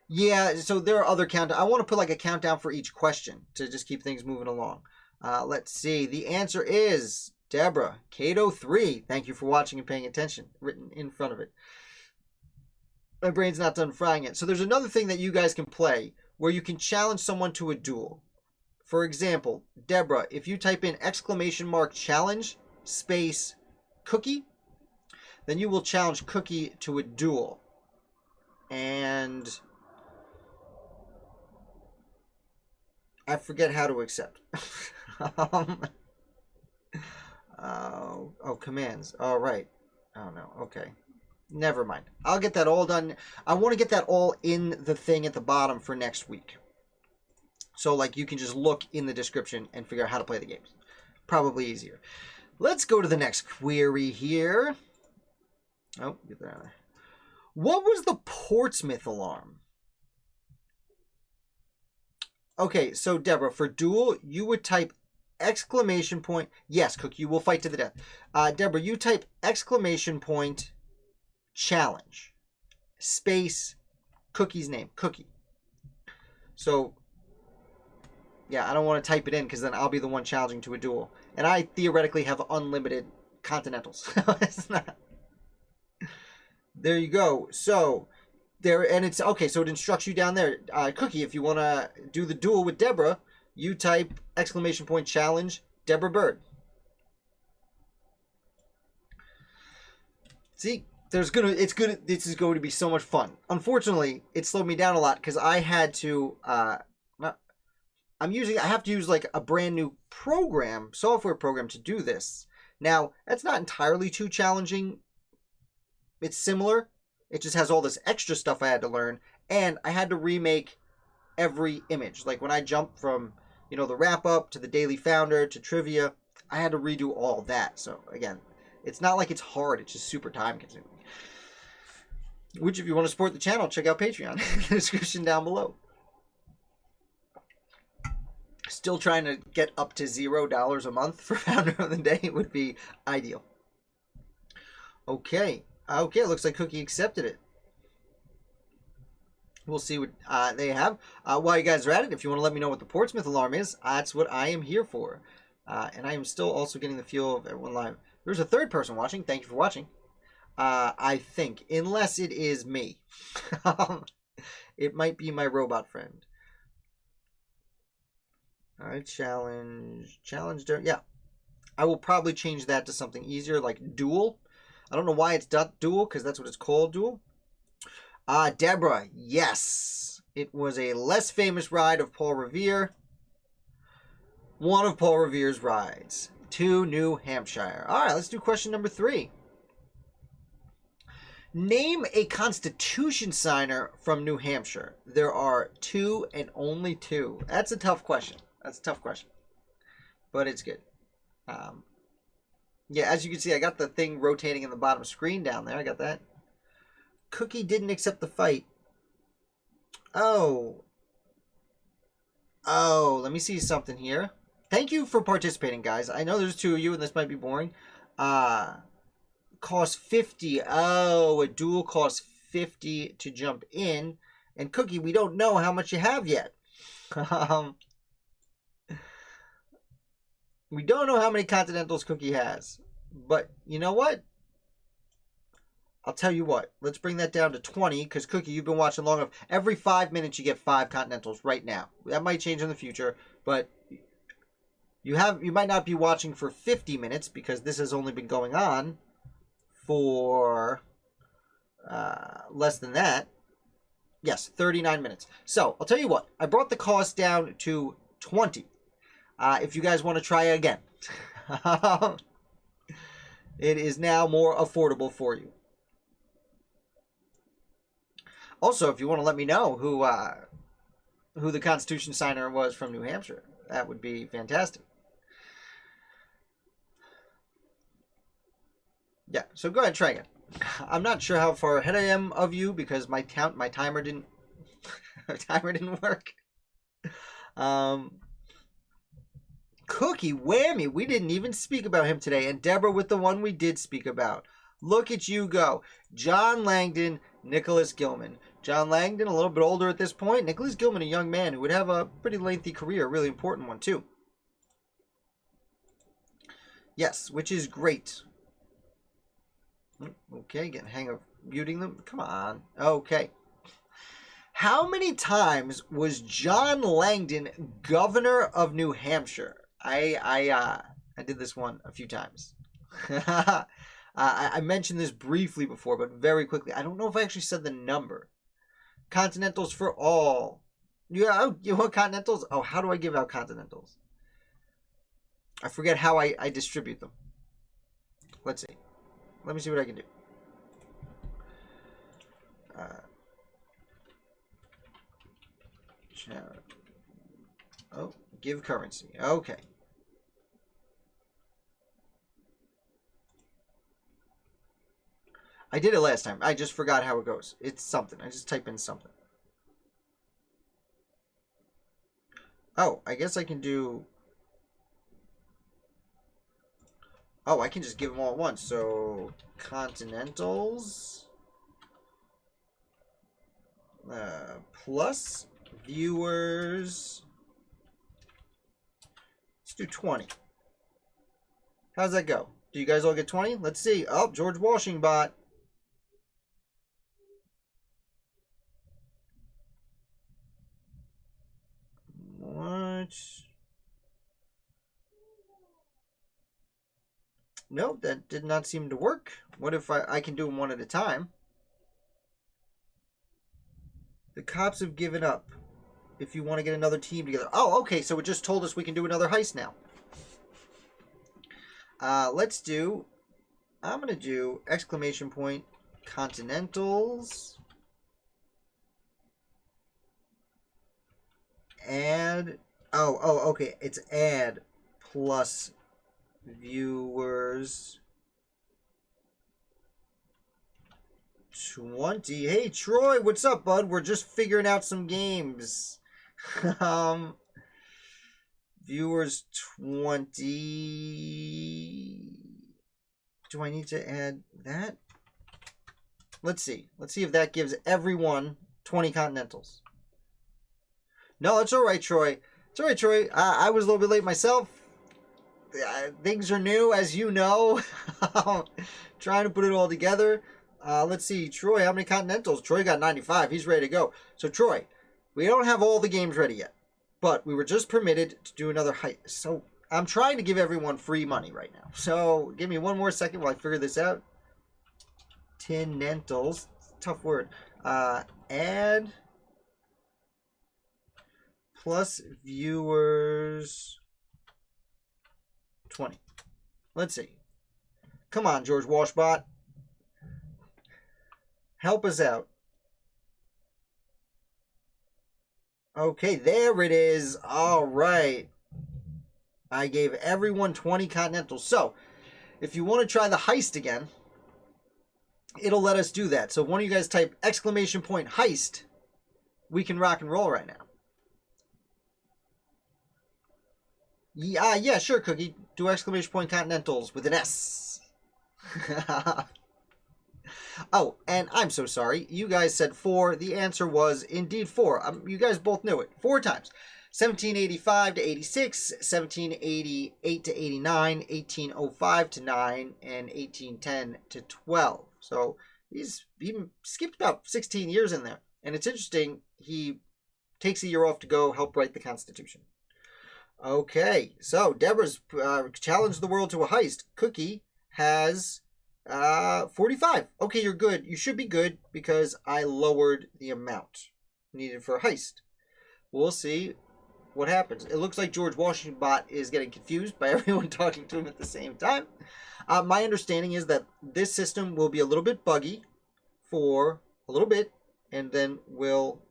Yeah, so there are other countdowns. I want to put like a countdown for each question to just keep things moving along. Let's see. The answer is Deborah, Cato 3. Thank you for watching and paying attention. Written in front of it. My brain's not done frying it. So there's another thing that you guys can play where you can challenge someone to a duel. For example, Deborah, if you type in !challenge space cookie, then you will challenge Cookie to a duel. And I forget how to accept. Commands. All right. Oh, no. Okay. Never mind. I'll get that all done. I want to get that all in the thing at the bottom for next week. So, like, you can just look in the description and figure out how to play the games. Probably easier. Let's go to the next query here. Oh, get that out of there. What was the Portsmouth alarm? Okay, so, Deborah, for Duel, you would type exclamation point. Yes, Cookie, you will fight to the death. Deborah, you type exclamation point challenge space Cookie's name. Cookie. So... yeah, I don't want to type it in because then I'll be the one challenging to a duel. And I theoretically have unlimited Continentals. It's not. There you go. So, there, and it's, okay, so it instructs you down there. Cookie, if you want to do the duel with Deborah, you type exclamation point challenge Deborah Bird. See, this is going to be so much fun. Unfortunately, it slowed me down a lot because I had to, I have to use like a brand new software program to do this. Now, that's not entirely too challenging. It's similar. It just has all this extra stuff I had to learn. And I had to remake every image. Like when I jumped from, the wrap up to the Daily Founder to trivia, I had to redo all that. So again, it's not like it's hard. It's just super time consuming. Which, if you want to support the channel, check out Patreon in the description down below. Still trying to get up to $0 a month for Founder of the Day would be ideal. Okay. Okay, looks like Cookie accepted it. We'll see what they have. While you guys are at it, if you want to let me know what the Portsmouth alarm is, that's what I am here for. And I am still also getting the feel of everyone live. There's a third person watching. Thank you for watching. I think. Unless it is me. It might be my robot friend. Alright, challenge, yeah. I will probably change that to something easier, like Duel. I don't know why it's .duel, because that's what it's called, Duel. Deborah, yes. It was a less famous ride of Paul Revere. One of Paul Revere's rides to New Hampshire. Alright, let's do question number 3. Name a Constitution signer from New Hampshire. There are 2 and only 2. That's a tough question. But it's good. Yeah, as you can see, I got the thing rotating in the bottom screen down there. I got that. Cookie didn't accept the fight. Oh, let me see something here. Thank you for participating, guys. I know there's 2 of you, and this might be boring. Cost 50. Oh, a duel costs 50 to jump in. And Cookie, we don't know how much you have yet. We don't know how many Continentals Cookie has. But you know what? I'll tell you what. Let's bring that down to 20, because Cookie, you've been watching long enough. Every 5 minutes you get 5 Continentals right now. That might change in the future, but you might not be watching for 50 minutes, because this has only been going on for less than that. Yes, 39 minutes. So, I'll tell you what. I brought the cost down to 20. If you guys want to try again. It is now more affordable for you. Also, if you want to let me know who the Constitution signer was from New Hampshire, that would be fantastic. Yeah, so go ahead and try again. I'm not sure how far ahead I am of you because my timer didn't work. Cookie Whammy, we didn't even speak about him today, and Deborah with the one we did speak about. Look at you go. John Langdon, Nicholas Gilman. John Langdon, a little bit older at this point. Nicholas Gilman, a young man who would have a pretty lengthy career, a really important one too. Yes, which is great. Okay, getting the hang of muting them. Come on. Okay. How many times was John Langdon governor of New Hampshire? I did this one a few times. I mentioned this briefly before, but very quickly. I don't know if I actually said the number. Continentals for all. You want Continentals? Oh, how do I give out Continentals? I forget how I distribute them. Let's see. Let me see what I can do. Oh, give currency. Okay. I did it last time. I just forgot how it goes. It's something. I just type in something. Oh, I guess I can do... Oh, I can just give them all at once. So, Continentals... plus viewers... Let's do 20. How's that go? Do you guys all get 20? Let's see. Oh, George Washington. What? Nope, that did not seem to work. What if I can do them one at a time? The cops have given up. If you want to get another team together. Oh, okay, so it just told us we can do another heist now. Let's do... I'm going to do exclamation point Continentals. Add... Oh, okay. It's add plus viewers 20. Hey, Troy, what's up, bud? We're just figuring out some games. Viewers 20. Do I need to add that? Let's see. Let's see if that gives everyone 20 Continentals. No, it's all right, Troy. It's all right, Troy. I was a little bit late myself. Things are new, as you know. Trying to put it all together. Let's see. Troy, how many Continentals? Troy got 95. He's ready to go. So, Troy, we don't have all the games ready yet. But we were just permitted to do another heist. So, I'm trying to give everyone free money right now. So, give me one more second while I figure this out. Tinentals. Tough word. Add... plus viewers 20. Let's see. Come on, George Washbot. Help us out. Okay, there it is. All right. I gave everyone 20 Continentals. So, if you want to try the heist again, it'll let us do that. So, if one of you guys type exclamation point heist, we can rock and roll right now. Yeah, sure, Cookie. Do exclamation point Continentals with an S. Oh, and I'm so sorry. You guys said 4. The answer was indeed 4. You guys both knew it. 4 times. 1785 to 86, 1788 to 89, 1805 to 9, and 1810 to 12. So he skipped about 16 years in there. And it's interesting, he takes a year off to go help write the Constitution. Okay, so Deborah's challenged the world to a heist. Cookie has 45. Okay, you're good. You should be good because I lowered the amount needed for a heist. We'll see what happens. It looks like George Washington Bot is getting confused by everyone talking to him at the same time. My understanding is that this system will be a little bit buggy for a little bit, and then we'll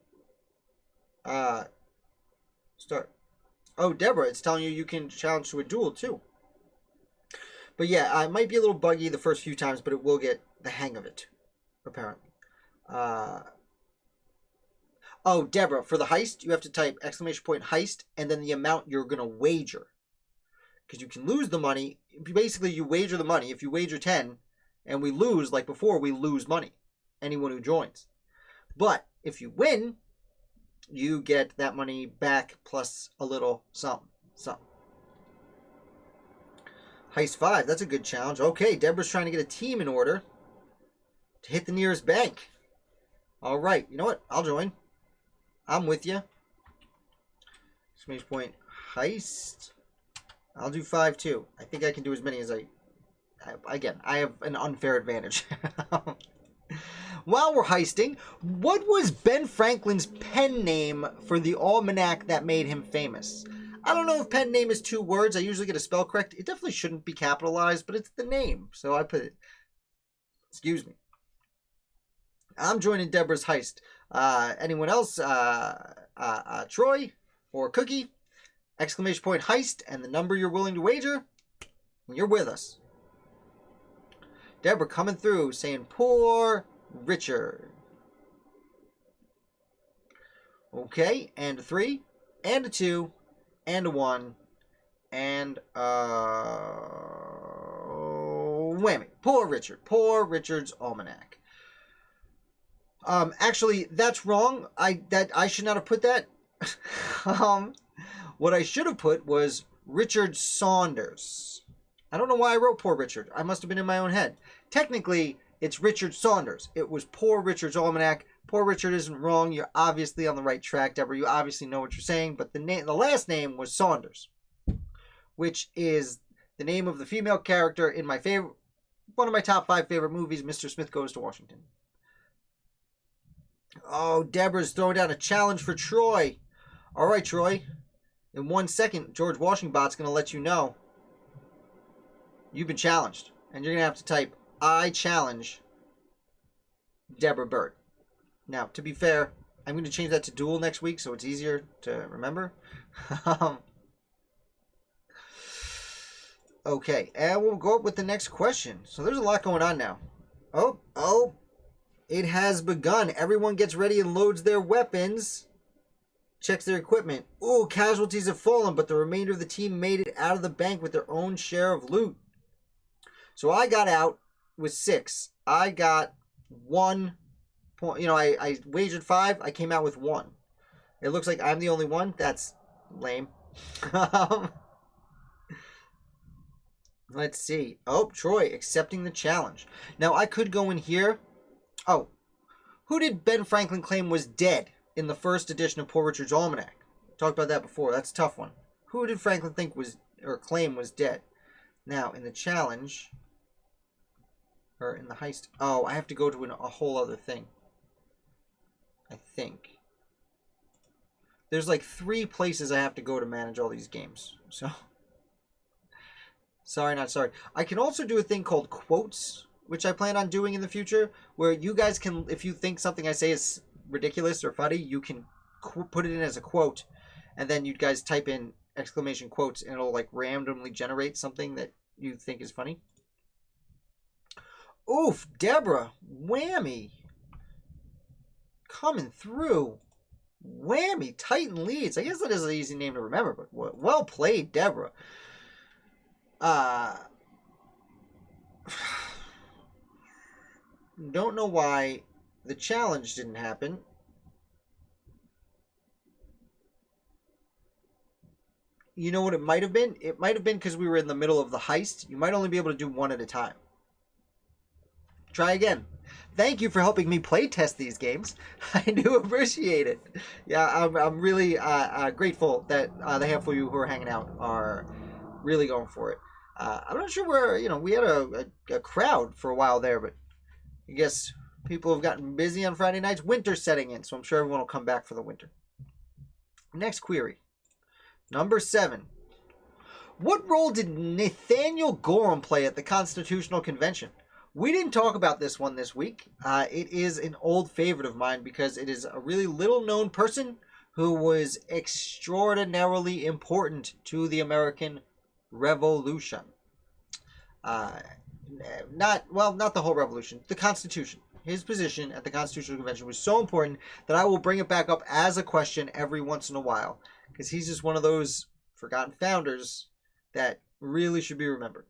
start. Oh, Deborah, it's telling you can challenge to a duel too. But yeah, it might be a little buggy the first few times, but it will get the hang of it, apparently. Oh, Deborah, for the heist, you have to type exclamation point heist and then the amount you're going to wager. Because you can lose the money. Basically, you wager the money. If you wager 10 and we lose, like before, we lose money. Anyone who joins. But if you win, you get that money back plus a little something. Heist 5, that's a good challenge. Okay, Deborah's trying to get a team in order to hit the nearest bank. All right, you know what? I'll join. I'm with you. Exclamation point heist. I'll do 5 too. I think I can do as many as I have an unfair advantage. While we're heisting, what was Ben Franklin's pen name for the almanac that made him famous? I don't know if pen name is 2 words. I usually get a spell correct. It definitely shouldn't be capitalized, but it's the name. So I put it. Excuse me. I'm joining Deborah's heist. Anyone else? Troy or Cookie? Exclamation point heist and the number you're willing to wager. And you're with us. Deborah coming through saying, poor Richard. Okay, and a 3, and a 2, and a 1, and whammy. Poor Richard. Poor Richard's Almanac. Actually, that's wrong. I should not have put that. What I should have put was Richard Saunders. I don't know why I wrote Poor Richard. I must have been in my own head. Technically, it's Richard Saunders. It was Poor Richard's Almanac. Poor Richard isn't wrong. You're obviously on the right track, Deborah. You obviously know what you're saying. But the last name was Saunders, which is the name of the female character in one of my top 5 favorite movies, Mr. Smith Goes to Washington. Oh, Deborah's throwing down a challenge for Troy. All right, Troy. In 1 second, George Washington Bot's going to let you know you've been challenged. And you're going to have to type, I challenge Deborah Bird. Now, to be fair, I'm going to change that to Duel next week so it's easier to remember. Okay, and we'll go up with the next question. So there's a lot going on now. Oh, it has begun. Everyone gets ready and loads their weapons. Checks their equipment. Ooh, casualties have fallen, but the remainder of the team made it out of the bank with their own share of loot. So I got out with 6. I got 1 point. I wagered 5. I came out with 1. It looks like I'm the only one. That's lame. Let's see. Oh, Troy accepting the challenge. Now, I could go in here. Oh, who did Ben Franklin claim was dead in the first edition of Poor Richard's Almanac? Talked about that before. That's a tough one. Who did Franklin think claim was dead? Now, in the challenge, or in the heist. Oh, I have to go to a whole other thing. I think. There's like 3 places I have to go to manage all these games. So, sorry, not sorry. I can also do a thing called quotes, which I plan on doing in the future, where you guys can, if you think something I say is ridiculous or funny, you can put it in as a quote, and then you guys type in exclamation quotes, and it'll like randomly generate something that you think is funny. Oof, Deborah, whammy. Coming through. Whammy, Titan leads. I guess that is an easy name to remember, but well played, Deborah. Don't know why the challenge didn't happen. You know what it might have been? It might have been because we were in the middle of the heist. You might only be able to do one at a time. Try again. Thank you for helping me play test these games. I do appreciate it. Yeah, I'm really grateful that the handful of you who are hanging out are really going for it. I'm not sure where, we had a crowd for a while there, but I guess people have gotten busy on Friday nights. Winter's setting in, so I'm sure everyone will come back for the winter. Next query. Number 7. What role did Nathaniel Gorham play at the Constitutional Convention? We didn't talk about this one this week. It is an old favorite of mine because it is a really little-known person who was extraordinarily important to the American Revolution. Not the whole Revolution, the Constitution. His position at the Constitutional Convention was so important that I will bring it back up as a question every once in a while because he's just one of those forgotten founders that really should be remembered.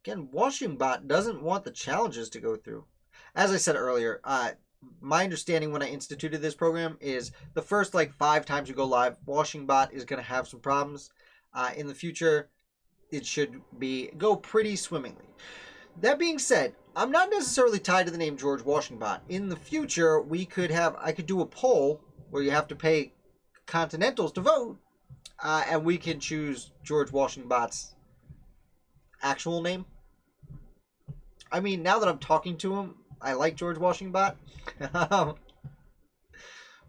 Again, WashingBot doesn't want the challenges to go through. As I said earlier, my understanding when I instituted this program is the first 5 times you go live, WashingBot is going to have some problems. In the future, it should go pretty swimmingly. That being said, I'm not necessarily tied to the name George WashingBot. In the future, I could do a poll where you have to pay Continentals to vote, and we can choose George WashingBot's actual name. I mean, now that I'm talking to him, I like George WashingBot.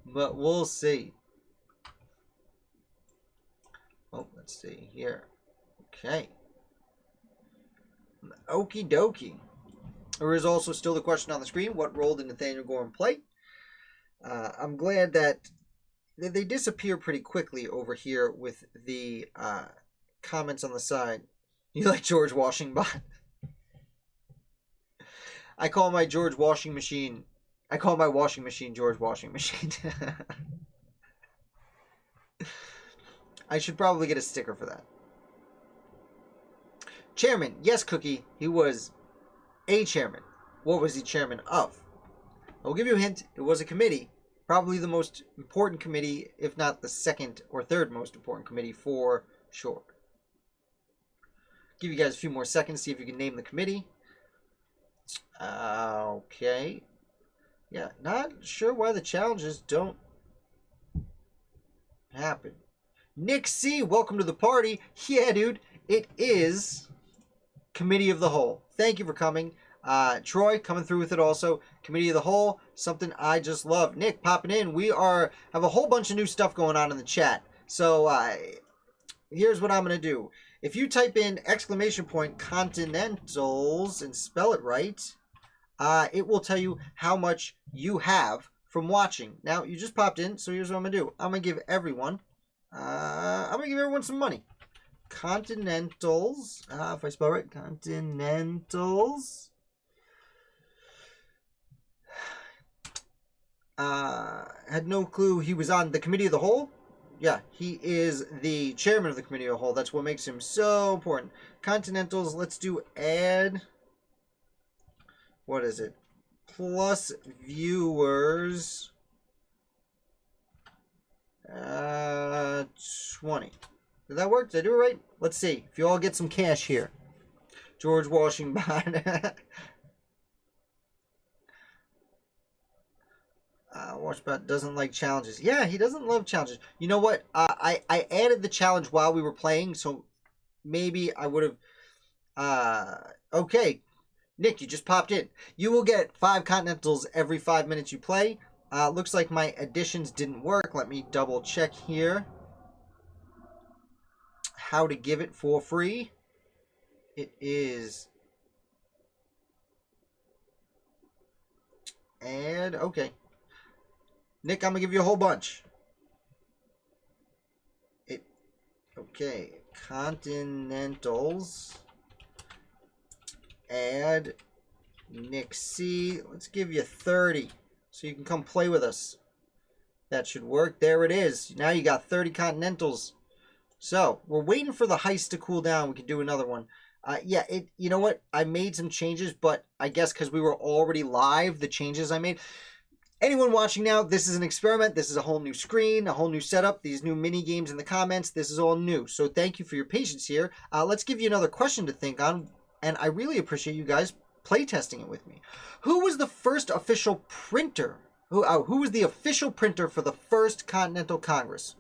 But we'll see. Oh, let's see here. Okay. Okie dokie. There is also still the question on the screen. What role did Nathaniel Gorham play? I'm glad that they disappear pretty quickly over here with the comments on the side. You like George WashingBot? I call my washing machine George Washing Machine. I should probably get a sticker for that. Chairman. Yes, Cookie. He was a chairman. What was he chairman of? I'll give you a hint. It was a committee. Probably the most important committee, if not the second or third most important committee for sure. Give you guys a few more seconds, see if you can name the committee. Okay. Yeah, not sure why the challenges don't happen. Nick C, welcome to the party. Yeah, dude, it is Committee of the Whole. Thank you for coming. Troy coming through with it also. Committee of the Whole, something I just love. Nick popping in. We have a whole bunch of new stuff going on in the chat. So here's what I'm going to do. If you type in !Continentals and spell it right, it will tell you how much you have from watching. Now, you just popped in, so here's what I'm going to do. I'm going to give everyone some money. Continentals, if I spell right, Continentals. Had no clue he was on the Committee of the Whole. Yeah, he is the chairman of the Committee of the Whole. That's what makes him so important. Continentals, let's do add. What is it? Plus viewers. 20. Did that work? Did I do it right? Let's see. If you all get some cash here. George WashingBot. WashingBot doesn't like challenges. Yeah, he doesn't love challenges. You know what? I added the challenge while we were playing, so maybe I would have... okay. Nick, you just popped in. You will get 5 Continentals every 5 minutes you play. Looks like my additions didn't work. Let me double check here. How to give it for free. It is Add, okay. Nick, I'm going to give you a whole bunch. Okay, Continentals. Add Nick C. Let's give you 30 so you can come play with us. That should work. There it is. Now you got 30 Continentals. So, we're waiting for the heist to cool down. We can do another one. Yeah, you know what? I made some changes, but I guess because we were already live, the changes I made. Anyone watching now, this is an experiment. This is a whole new screen, a whole new setup. These new mini games in the comments, this is all new. So thank you for your patience here. Let's give you another question to think on, and I really appreciate you guys playtesting it with me. Who was the first official printer? Who was the official printer for the first Continental Congress?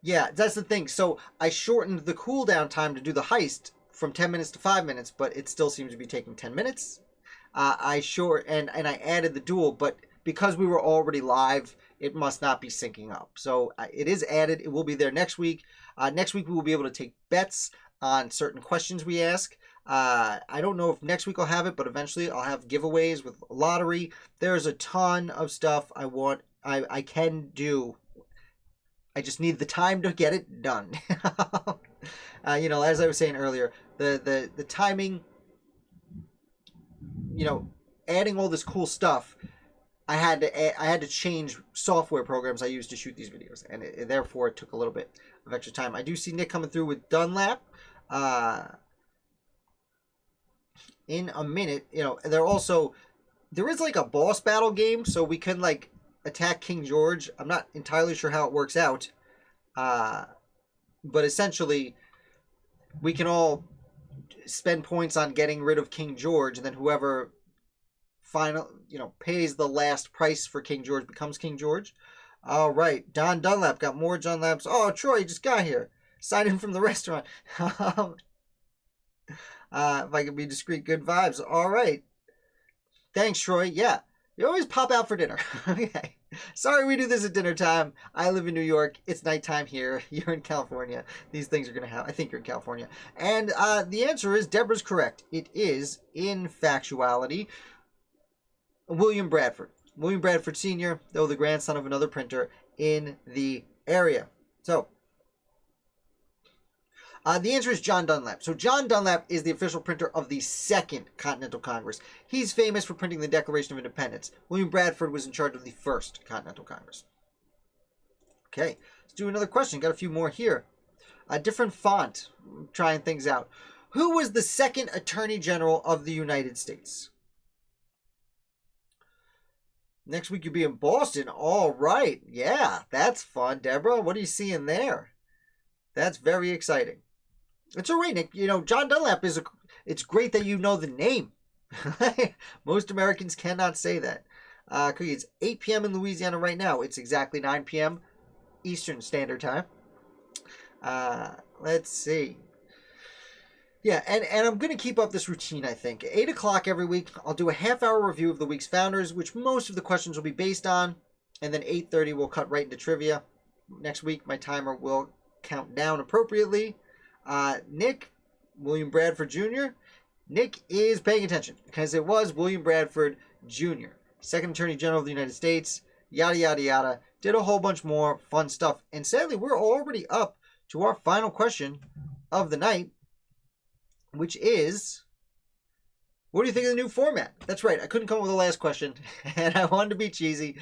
Yeah, that's the thing. So I shortened the cooldown time to do the heist from 10 minutes to 5 minutes, but it still seems to be taking 10 minutes. I added the duel, but because we were already live, it must not be syncing up. So it is added. It will be there next week. Next week we will be able to take bets on certain questions we ask. I don't know if next week I'll have it, but eventually I'll have giveaways with lottery. There's a ton of stuff I can do. I just need the time to get it done. As I was saying earlier, the timing, adding all this cool stuff, I had to change software programs I used to shoot these videos, and therefore it took a little bit of extra time. I do see Nick coming through with Dunlap. In a minute, there is like a boss battle game, so we can like attack King George. I'm not entirely sure how it works out, but essentially we can all spend points on getting rid of King George, and then whoever pays the last price for King George becomes King George. All right, Don Dunlap got more Dunlaps. Oh, Troy, you just got here. Signed in from the restaurant. If I could be discreet, good vibes. All right. Thanks, Troy. Yeah, you always pop out for dinner. Okay. Sorry we do this at dinner time. I live in New York. It's nighttime here. You're in California. These things are going to happen. I think you're in California. And the answer is, Deborah's correct. It is, in factuality, William Bradford. William Bradford Sr., though the grandson of another printer in the area. So, the answer is John Dunlap. So John Dunlap is the official printer of the Second Continental Congress. He's famous for printing the Declaration of Independence. William Bradford was in charge of the First Continental Congress. Okay, let's do another question. Got a few more here. A different font. Trying things out. Who was the second Attorney General of the United States? Next week you'll be in Boston. All right. Yeah, that's fun. Deborah, what are you seeing there? That's very exciting. It's all right, Nick. John Dunlap it's great that you know the name. Most Americans cannot say that. It's 8 p.m. in Louisiana right now. It's exactly 9 p.m. Eastern Standard Time. Let's see. Yeah, and I'm going to keep up this routine, I think. 8 o'clock every week, I'll do a half-hour review of the week's founders, which most of the questions will be based on. And then 8:30, we'll cut right into trivia. Next week, my timer will count down appropriately. Nick, William Bradford Jr. Nick is paying attention because it was William Bradford Jr., Second Attorney General of the United States, yada, yada, yada. Did a whole bunch more fun stuff. And sadly, we're already up to our final question of the night, which is, what do you think of the new format? That's right. I couldn't come up with the last question, and I wanted to be cheesy.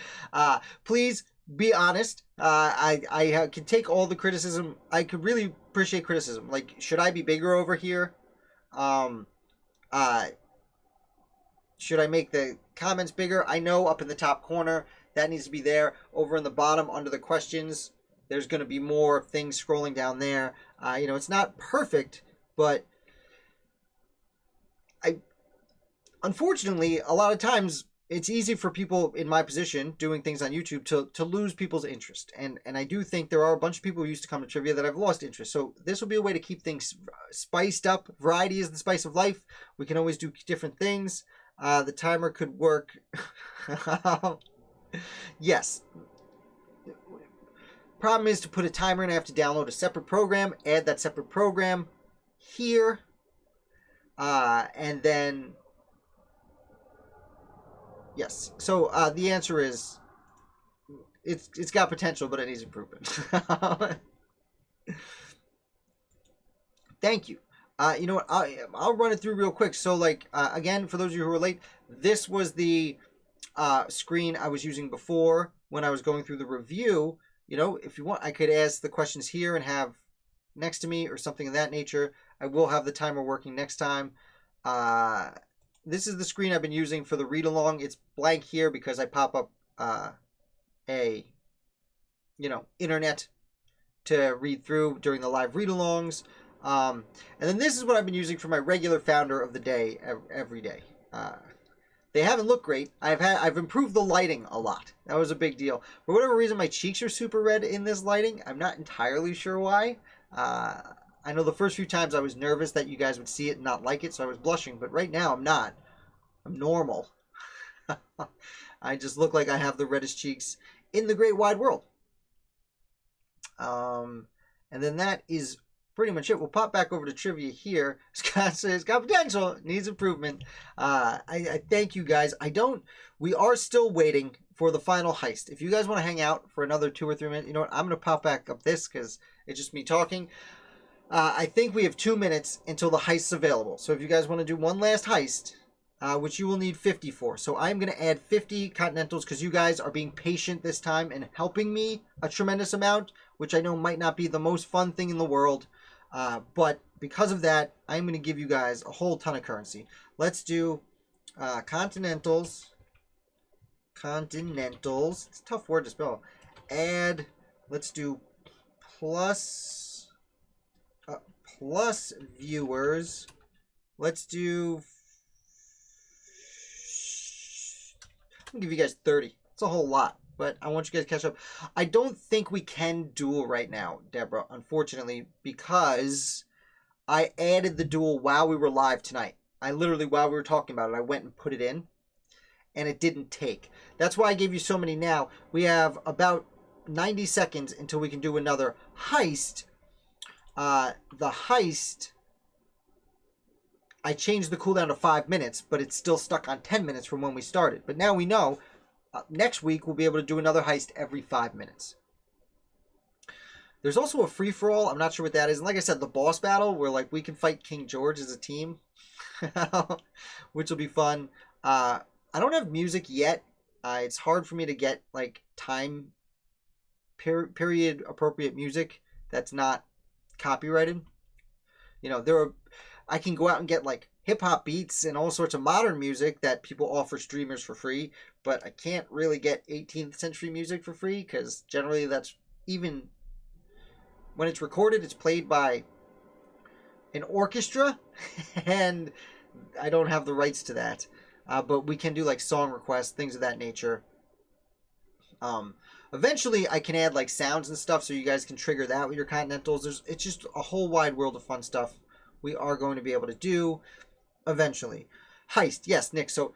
Please be honest. I can take all the criticism. I could really appreciate criticism. Like, should I be bigger over here? Should I make the comments bigger? I know up in the top corner, that needs to be there. Over in the bottom, under the questions, there's going to be more things scrolling down there. It's not perfect, but unfortunately, a lot of times, it's easy for people in my position doing things on YouTube to lose people's interest. And I do think there are a bunch of people who used to come to trivia that I've lost interest. So this will be a way to keep things spiced up. Variety is the spice of life. We can always do different things. The timer could work. Yes. Problem is to put a timer in, I have to download a separate program, add that separate program here. And then Yes. So the answer is it's got potential, but it needs improvement. Thank you. You know what? I'll run it through real quick. So, like, again, for those of you who are late, this was the screen I was using before when I was going through the review. You know, if you want, I could ask the questions here and have next to me or something of that nature. I will have the timer working next time. This is the screen I've been using for the read along. It's blank here because I pop up a, you know, internet to read through during the live read alongs. And then this is what I've been using for my regular founder of the day every day. They haven't looked great. I've improved the lighting a lot. That was a big deal. For whatever reason, my cheeks are super red in this lighting. I'm not entirely sure why. I know the first few times I was nervous that you guys would see it and not like it, so I was blushing. But right now, I'm not. I'm normal. I just look like I have the reddest cheeks in the great wide world. And then that is pretty much it. We'll pop back over to trivia here. Scott says, got potential, needs improvement. I thank you guys. We are still waiting for the final heist. If you guys want to hang out for another 2 or 3 minutes, you know what? I'm going to pop back up this because it's just me talking. I think we have 2 minutes until the heist's available. So if you guys want to do one last heist, which you will need 50 for. So I'm going to add 50 Continentals because you guys are being patient this time and helping me a tremendous amount, which I know might not be the most fun thing in the world. But because of that, I'm going to give you guys a whole ton of currency. Let's do Continentals. Continentals. It's a tough word to spell. Add. Let's do plus viewers. Let's do. I'm going to give you guys 30. It's a whole lot, but I want you guys to catch up. I don't think we can duel right now, Deborah, unfortunately, because I added the duel while we were live tonight. I literally, while we were talking about it, I went and put it in, and it didn't take. That's why I gave you so many now. We have about 90 seconds until we can do another heist. The heist, I changed the cooldown to 5 minutes, but it's still stuck on 10 minutes from when we started. But now we know next week we'll be able to do another heist every 5 minutes. There's also a free-for-all. I'm not sure what that is. And like I said, the boss battle where like we can fight King George as a team, which will be fun. I don't have music yet. It's hard for me to get like time period appropriate music that's not copyrighted. You know, I can go out and get like hip hop beats and all sorts of modern music that people offer streamers for free, but I can't really get 18th century music for free because generally that's, even when it's recorded, it's played by an orchestra and I don't have the rights to that. But we can do like song requests, things of that nature. Eventually I can add like sounds and stuff so you guys can trigger that with your Continentals. It's just a whole wide world of fun stuff we are going to be able to do eventually. Heist, yes, Nick. So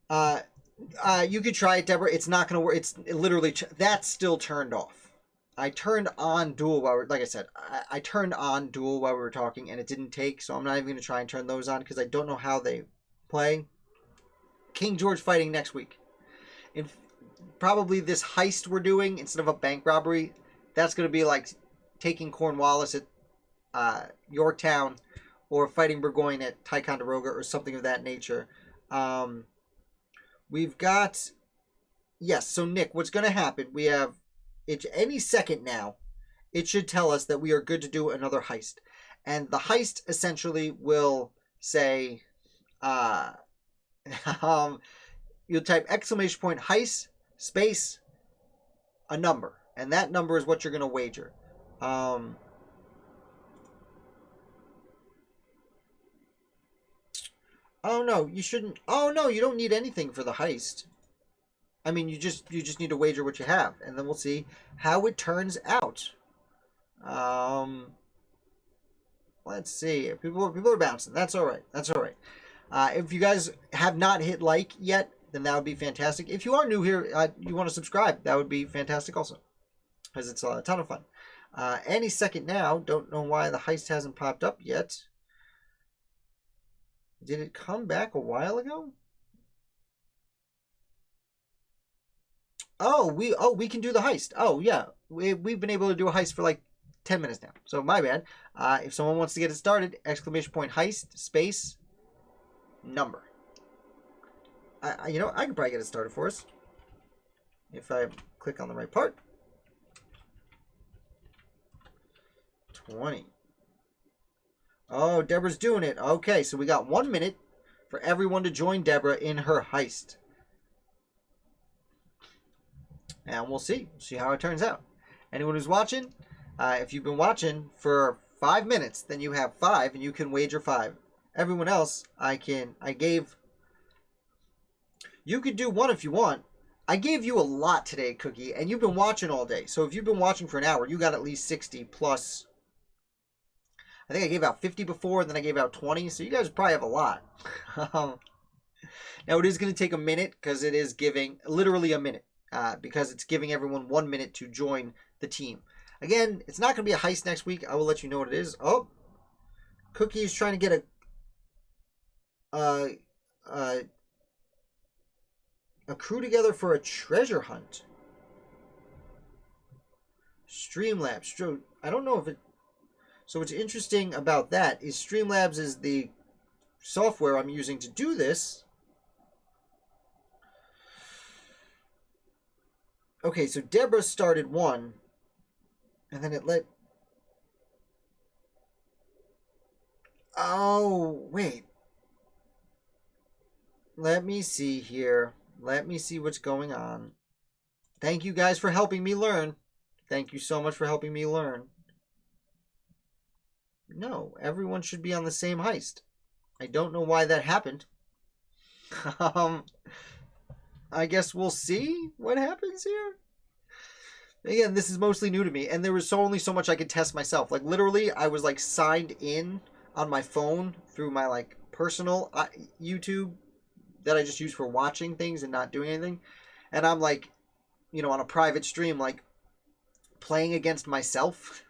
you could try it, Deborah. It's not going to work. It's literally that's still turned off. I turned on Duel while like I said, I turned on Duel while we were talking and it didn't take, so I'm not even going to try and turn those on because I don't know how they play. King George fighting next week. And probably this heist we're doing instead of a bank robbery, that's going to be like taking Cornwallis at Yorktown or fighting Burgoyne at Ticonderoga or something of that nature. We've got, yes, so Nick, what's going to happen, we have, it's any second now, it should tell us that we are good to do another heist. And the heist essentially will say, you'll type exclamation point heist space a number. And that number is what you're going to wager. Oh no, you shouldn't. Oh no, you don't need anything for the heist. I mean, you just need to wager what you have, and then we'll see how it turns out. Let's see. People are bouncing. That's all right. That's all right. If you guys have not hit like yet, then that would be fantastic. If you are new here, you want to subscribe, that would be fantastic also, because it's a ton of fun. Any second now. Don't know why the heist hasn't popped up yet. Did it come back a while ago? we can do the heist. Oh yeah, we've been able to do a heist for like 10 minutes now. So my bad. If someone wants to get it started, exclamation point heist space number. I can probably get it started for us if I click on the right part. 20. Oh, Deborah's doing it. Okay, so we got 1 minute for everyone to join Deborah in her heist. And we'll see how it turns out. Anyone who's watching, if you've been watching for 5 minutes, then you have 5 and you can wager 5. Everyone else, you could do 1 if you want. I gave you a lot today, Cookie, and you've been watching all day. So if you've been watching for an hour, you got at least 60 plus. I think I gave out 50 before, and then I gave out 20, so you guys probably have a lot. Now, it is going to take a minute, because it is giving, literally a minute, because it's giving everyone 1 minute to join the team. Again, it's not going to be a heist next week. I will let you know what it is. Oh, Cookie is trying to get a crew together for a treasure hunt. Streamlabs. I don't know if it... So what's interesting about that is Streamlabs is the software I'm using to do this. Okay, so Deborah started 1. And then it let... Oh, wait. Let me see here. Let me see what's going on. Thank you guys for helping me learn. Thank you so much for helping me learn. No, everyone should be on the same heist. I don't know why that happened. I guess we'll see what happens here. Again, this is mostly new to me, and there was only so much I could test myself. Like, literally, I was, like, signed in on my phone through my, like, personal YouTube that I just use for watching things and not doing anything. And I'm, like, on a private stream, like, playing against myself.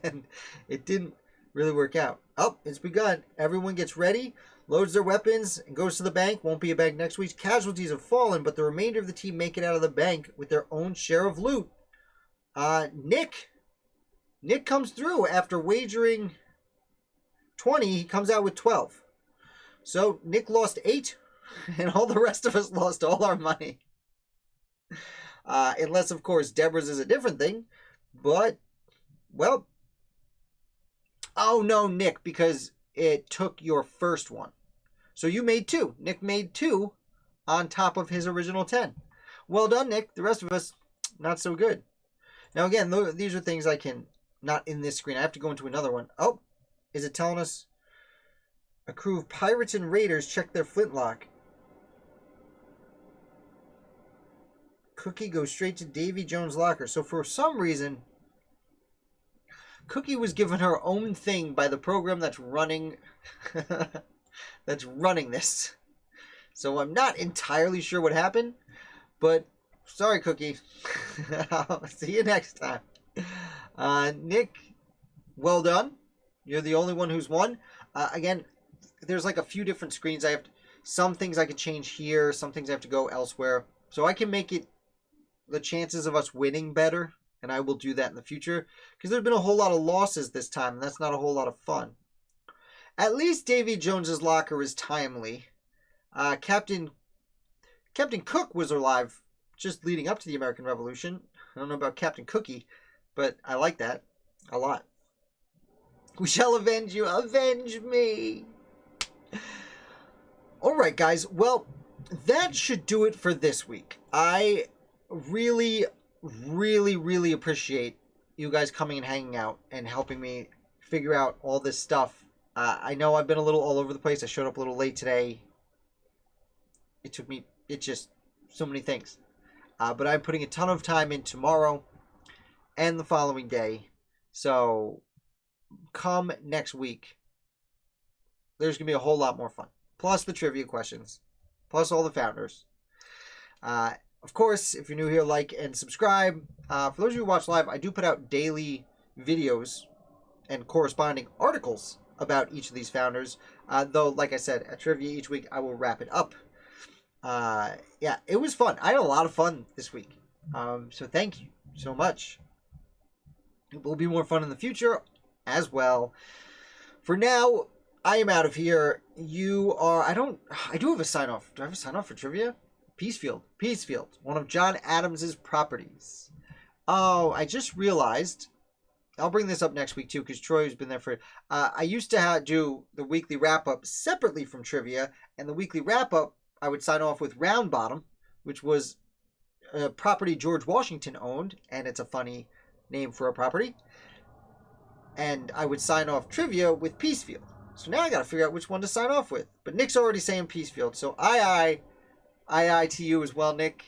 And it didn't really work out. Oh, it's begun. Everyone gets ready, loads their weapons, and goes to the bank. Won't be a bank next week. Casualties have fallen, but the remainder of the team make it out of the bank with their own share of loot. Nick comes through after wagering 20. He comes out with 12. So Nick lost 8, and all the rest of us lost all our money. Unless, of course, Deborah's is a different thing. But, well... Oh, no, Nick, because it took your first one. So you made 2. Nick made 2 on top of his original 10. Well done, Nick. The rest of us, not so good. Now, again, these are things I can... Not in this screen. I have to go into another one. Oh, is it telling us? A crew of pirates and raiders check their flintlock. Cookie goes straight to Davy Jones' locker. So for some reason... Cookie was given her own thing by the program that's running this. So I'm not entirely sure what happened, but sorry, Cookie. I'll see you next time. Nick, well done. You're the only one who's won. Again, there's like a few different screens. Some things I could change here, some things I have to go elsewhere. So I can make it the chances of us winning better. And I will do that in the future. Because there's been a whole lot of losses this time. And that's not a whole lot of fun. At least Davy Jones's locker is timely. Captain Cook was alive just leading up to the American Revolution. I don't know about Captain Cookie. But I like that a lot. We shall avenge you. Avenge me. Alright, guys. Well, that should do it for this week. I really appreciate you guys coming and hanging out and helping me figure out all this stuff. I know I've been a little all over the place. I showed up a little late today. It's just so many things. But I'm putting a ton of time in tomorrow and the following day. So come next week, there's going to be a whole lot more fun. Plus the trivia questions. Plus all the founders. Of course, if you're new here, like and subscribe. For those of you who watch live, I do put out daily videos and corresponding articles about each of these founders. Though, like I said, at trivia each week, I will wrap it up. Yeah, it was fun. I had a lot of fun this week. So thank you so much. It will be more fun in the future as well. For now, I am out of here. You are... I do have a sign-off. Do I have a sign-off for trivia? Peacefield. Peacefield. One of John Adams's properties. Oh, I just realized... I'll bring this up next week, too, because Troy's been there for... I used to do the weekly wrap-up separately from trivia, and the weekly wrap-up, I would sign off with Round Bottom, which was a property George Washington owned, and it's a funny name for a property. And I would sign off trivia with Peacefield. So now I got to figure out which one to sign off with. But Nick's already saying Peacefield, so aye to you as well, Nick.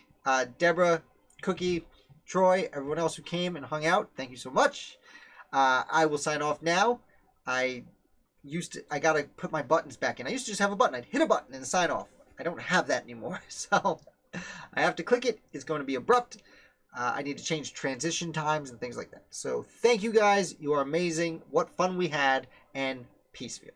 Deborah, Cookie, Troy, everyone else who came and hung out, thank you so much. I will sign off now. I gotta put my buttons back in. I used to just have a button. I'd hit a button and sign off. I don't have that anymore, so I have to click it. It's going to be abrupt. I need to change transition times and things like that. So thank you guys. You are amazing. What fun we had, and Peacefield.